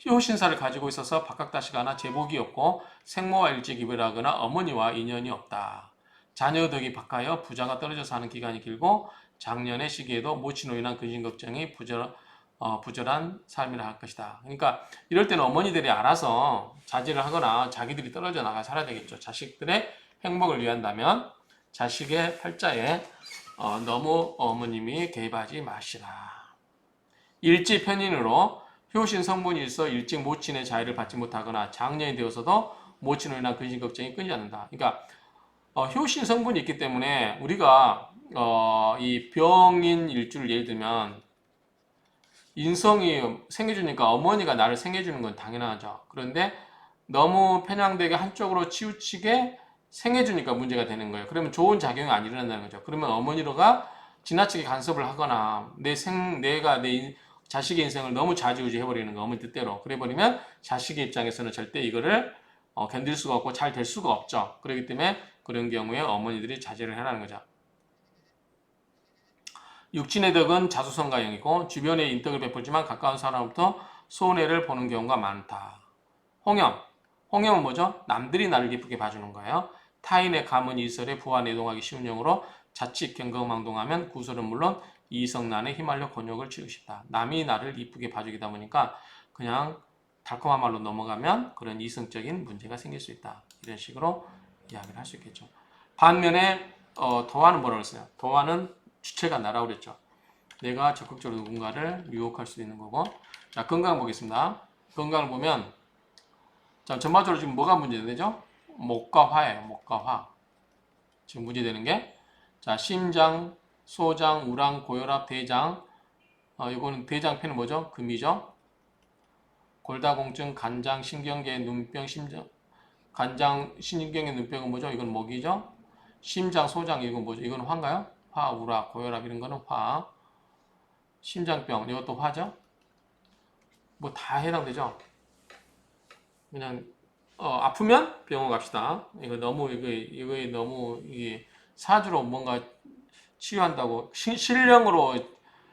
효신사를 가지고 있어서 박학다시거나 제복이 없고 생모와 일찍 이별하거나 어머니와 인연이 없다. 자녀 덕이 박하여 부자가 떨어져 사는 기간이 길고 장년의 시기에도 모친으로 인한 근심 걱정이 부절한 삶이라 할 것이다. 그러니까 이럴 때는 어머니들이 알아서 자제를 하거나 자기들이 떨어져 나가 살아야 되겠죠. 자식들의 행복을 위한다면 자식의 팔자에 너무 어머님이 개입하지 마시라. 일지 편인으로 효신 성분이 있어 일찍 모친의 자유를 받지 못하거나 장년이 되어서도 모친으로 인한 근심 걱정이 끊이지 않는다. 그러니까 효신 성분이 있기 때문에 우리가 이 병인 일주를 예를 들면 인성이 생겨주니까 어머니가 나를 생겨주는 건 당연하죠. 그런데 너무 편향되게 한쪽으로 치우치게 생겨주니까 문제가 되는 거예요. 그러면 좋은 작용이 안 일어난다는 거죠. 그러면 어머니가 지나치게 간섭을 하거나 내가 내 자식의 인생을 너무 좌지우지 해버리는 거, 어머니 뜻대로. 그래버리면 자식의 입장에서는 절대 이거를 견딜 수가 없고 잘 될 수가 없죠. 그렇기 때문에 그런 경우에 어머니들이 자제를 해라는 거죠. 육친의 덕은 자수성가형이고 주변에 인덕을 베풀지만 가까운 사람부터 손해를 보는 경우가 많다. 홍염은 뭐죠? 남들이 나를 기쁘게 봐주는 거예요. 타인의 감은 이설에 부하 내동하기 쉬운 형으로 자칫 경거망동하면 구설은 물론 이성난에 휘말려 곤욕을 치르고 싶다. 남이 나를 이쁘게 봐주기다 보니까 그냥 달콤한 말로 넘어가면 그런 이성적인 문제가 생길 수 있다. 이런 식으로 이야기를 할 수 있겠죠. 반면에 도화는 뭐라고 했어요? 도화는 주체가 나라고 그랬죠. 내가 적극적으로 누군가를 유혹할 수도 있는 거고. 자, 건강 보겠습니다. 건강을 보면 자, 전반적으로 지금 뭐가 문제되죠? 목과 화예요. 목과 화. 지금 문제되는 게 자, 심장, 소장, 우랑, 고혈압, 대장. 이거는 대장편은 뭐죠? 금이죠. 골다공증, 간장, 신경계, 눈병, 심장. 간장, 신경계, 눈병은 뭐죠? 이건 목이죠. 심장, 소장 이건 뭐죠? 이건 화인가요? 화, 우라, 고혈압 이런 거는 화. 심장병 이것도 화죠. 뭐 다 해당되죠. 그냥 아프면 병원 갑시다. 이거 너무 이거 너무 이게 사주로 뭔가 치유한다고 신령으로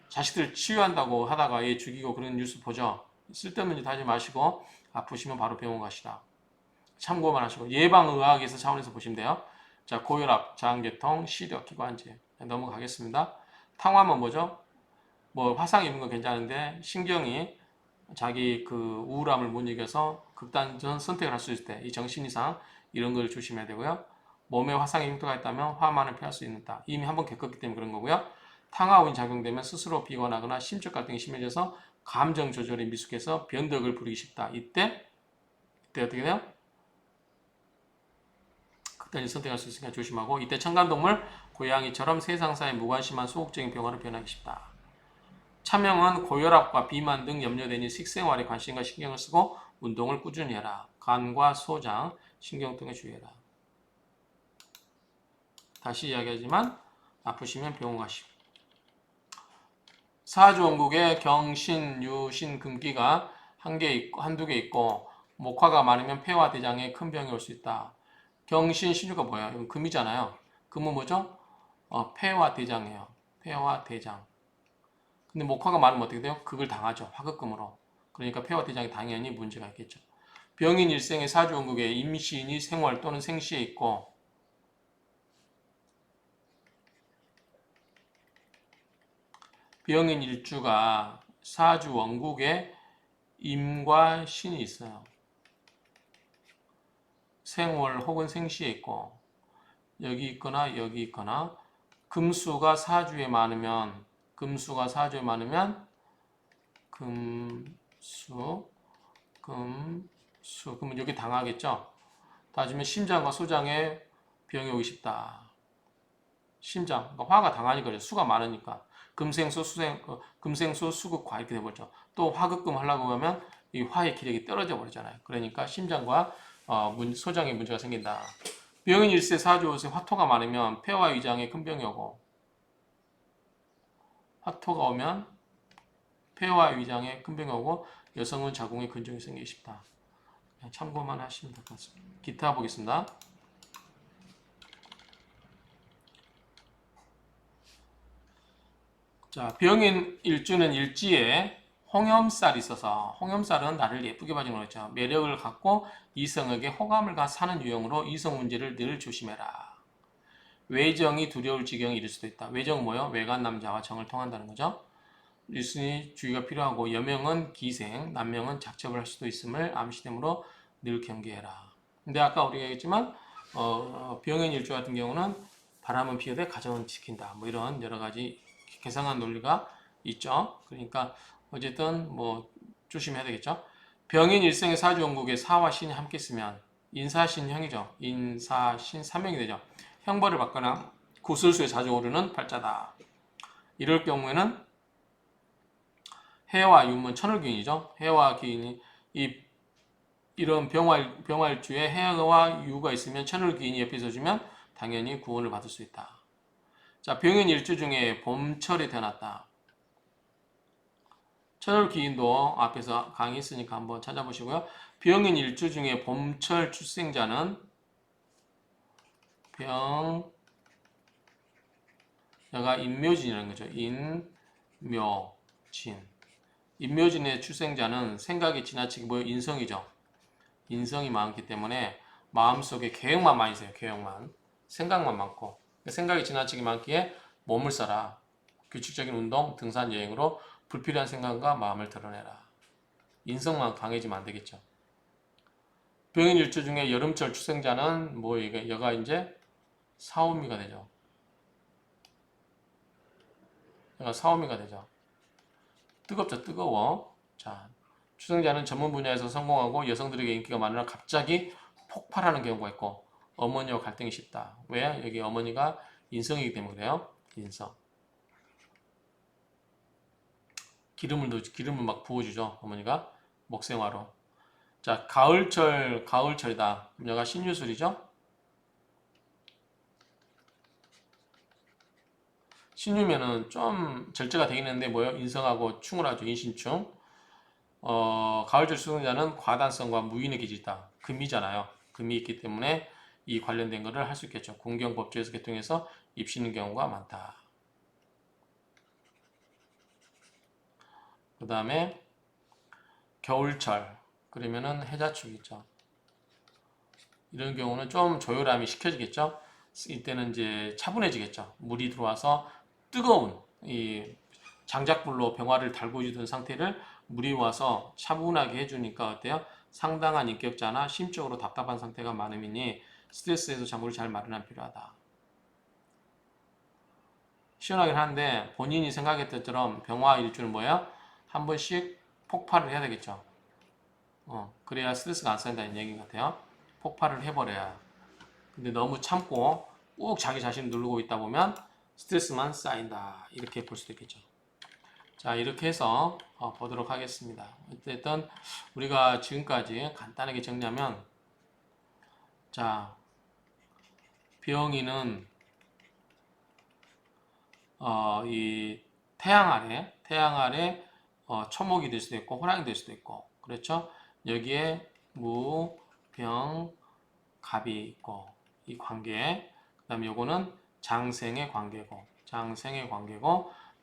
자식들 치유한다고 하다가 얘 죽이고 그런 뉴스 보죠. 쓸데없는 짓 하지 마시고 아프시면 바로 병원 가시라. 참고만 하시고 예방의학에서 차원에서 보시면 돼요. 자, 고혈압, 장계통, 시력, 기관지 넘어가겠습니다. 탕화는 뭐죠? 뭐 화상 입은 건 괜찮은데 신경이 자기 그 우울함을 못 이겨서 극단적 선택을 할 수 있을 때 이 정신 이상 이런 걸 조심해야 되고요. 몸에 화상의 흉터가 있다면 화만을 피할 수 있다. 이미 한번 겪었기 때문에 그런 거고요. 탕화우인 작용되면 스스로 비관하거나 심적 갈등이 심해져서 감정 조절이 미숙해서 변덕을 부리기 쉽다. 이때 어떻게 돼요? 극단적 선택할 수 있으니까 조심하고 이때 첨가동물 고양이처럼 세상사에 무관심한 소극적인 병화로 변하기 쉽다. 차명은 고혈압과 비만 등 염려되니 식생활에 관심과 신경을 쓰고 운동을 꾸준히 해라. 간과 소장, 신경통에 주의해라. 다시 이야기하지만 아프시면 병원 가시고. 사주원국에 경신, 유신, 금기가 한두 개 있고 목화가 많으면 폐와 대장에 큰 병이 올 수 있다. 경신, 신유가 뭐야? 이건 금이잖아요. 금은 뭐죠? 폐와 대장이에요. 폐와 대장. 근데 목화가 많으면 어떻게 돼요? 극을 당하죠. 화극금으로. 그러니까 폐와 대장에 당연히 문제가 있겠죠. 병인 일생의 사주원국에 임신이 생월 또는 생시에 있고 병인 일주가 사주원국에 임과 신이 있어요. 생월 혹은 생시에 있고 여기 있거나 여기 있거나 금수가 사주에 많으면 금수 그러면 여기 당하겠죠. 따지면 심장과 소장에 병이 오기 쉽다. 심장, 그러니까 화가 당하니까 그래요. 수가 많으니까 금생수, 금생수, 수극화 이렇게 돼버리죠. 또 화극금 하려고 하면 이 화의 기력이 떨어져 버리잖아요. 그러니까 심장과 소장에 문제가 생긴다. 병인 일세 사주옷에 화토가 많으면 폐와 위장에 큰 병이 오고 화토가 오면 폐와 위장에 큰 병이 오고 여성은 자궁에 근종이 생기기 쉽다. 참고만 하시면 될 것 같습니다. 기타 보겠습니다. 자, 병인 일주는 일지에 홍염살이 있어서 홍염살은 나를 예쁘게 봐주는 거죠. 매력을 갖고 이성에게 호감을 사는 유형으로 이성 문제를 늘 조심해라. 외정이 두려울 지경에 이를 수도 있다. 외정 뭐요? 외간 남자와 정을 통한다는 거죠. 일순위 주의가 필요하고 여명은 기생, 남명은 작첩을 할 수도 있음을 암시되므로 늘 경계해라. 근데 아까 우리가 얘기했지만 병인 일주 같은 경우는 바람은 피우되 가정은 지킨다. 뭐 이런 여러 가지 계상한 논리가 있죠. 그러니까 어쨌든 뭐 조심해야 되겠죠. 병인 일생의 사주원국에 사와 신이 함께 있으면 인사신형이죠. 인사신 삼형이 되죠. 형벌을 받거나 구술수에 자주 오르는 팔자다. 이럴 경우에는 해와 유문 천을기운이죠. 해와 기운이 이런 병활주에 해와 유가 있으면 천을기운이 옆에 있어주면 당연히 구원을 받을 수 있다. 자, 병인 일주 중에 봄철에 태어났다. 천을기운도 앞에서 강의했으니까 한번 찾아보시고요. 병인 일주 중에 봄철 출생자는 여가 인묘진이라는 거죠. 인묘진. 인묘진의 출생자는 생각이 지나치게 인성이죠. 인성이 많기 때문에 마음속에 계획만 많이 있어요. 계획만. 생각만 많고. 생각이 지나치게 많기에 몸을 써라. 규칙적인 운동, 등산, 여행으로 불필요한 생각과 마음을 드러내라. 인성만 강해지면 안 되겠죠. 병인 일주 중에 여름철 출생자는 여가 이제 사오미가 되죠. 여가 사오미가 되죠. 뜨겁죠. 뜨거워. 자, 출생자는 전문 분야에서 성공하고 여성들에게 인기가 많으나 갑자기 폭발하는 경우가 있고 어머니와 갈등이 쉽다. 왜? 여기 어머니가 인성이기 때문에 그래요. 인성. 기름을 막 부어주죠. 어머니가 목생화로. 자, 가을철이다. 여가 신유술이죠. 신유면은 좀 절제가 되긴 했는데 뭐요? 인성하고 충을 하죠. 인신충. 가을철 수능자는 과단성과 무인의 기질이 있다. 금이잖아요. 금이 있기 때문에 이 관련된 것을 할 수 있겠죠. 공경법조에서 개통해서 입시는 경우가 많다. 그 다음에 겨울철 그러면은 해자축 있죠. 이런 경우는 좀 조혈함이 시켜지겠죠. 이때는 이제 차분해지겠죠. 물이 들어와서 뜨거운 이 장작불로 병화를 달고 있던 상태를 물이 와서 차분하게 해주니까 어때요? 상당한 인격자나 심적으로 답답한 상태가 많으니 스트레스 해소 장구를 잘 마련할 필요하다. 시원하긴 한데 본인이 생각했던 것처럼 병화 일주는 뭐예요? 한 번씩 폭발을 해야 되겠죠. 그래야 스트레스가 안 쌓인다는 얘기 같아요. 폭발을 해버려야. 근데 너무 참고 꾹 자기 자신을 누르고 있다 보면 스트레스만 쌓인다. 이렇게 볼 수도 있겠죠. 자, 이렇게 해서 보도록 하겠습니다. 어쨌든 우리가 지금까지 간단하게 정리하면, 자, 병인은 이 태양 아래 초목이 될 수도 있고 호랑이 될 수도 있고, 그렇죠? 여기에 무, 병, 갑이 있고 이 관계, 그다음에 요거는 장생의 관계고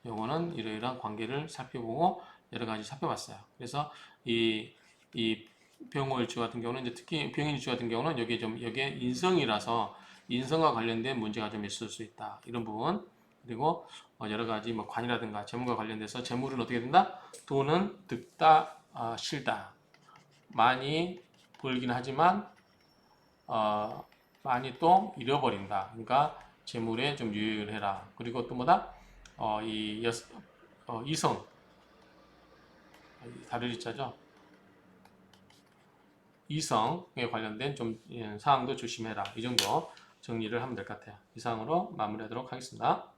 요거는 이러이러한 관계를 살펴보고 여러 가지 살펴봤어요. 그래서 이 병월주 같은 경우는 이제 특히 병인주 같은 경우는 여기에 인성이라서 인성과 관련된 문제가 좀 있을 수 있다. 이런 부분. 그리고 여러 가지 뭐 관이라든가 재물과 관련돼서 재물은 어떻게 된다? 돈은 득다, 실다. 많이 벌긴 하지만 많이 또 잃어버린다. 그러니까 재물에 좀 유의를 해라. 그리고 또 뭐다? 이성, 다르리자죠. 이성에 관련된 좀 사항도 조심해라. 이 정도 정리를 하면 될 것 같아요. 이상으로 마무리하도록 하겠습니다.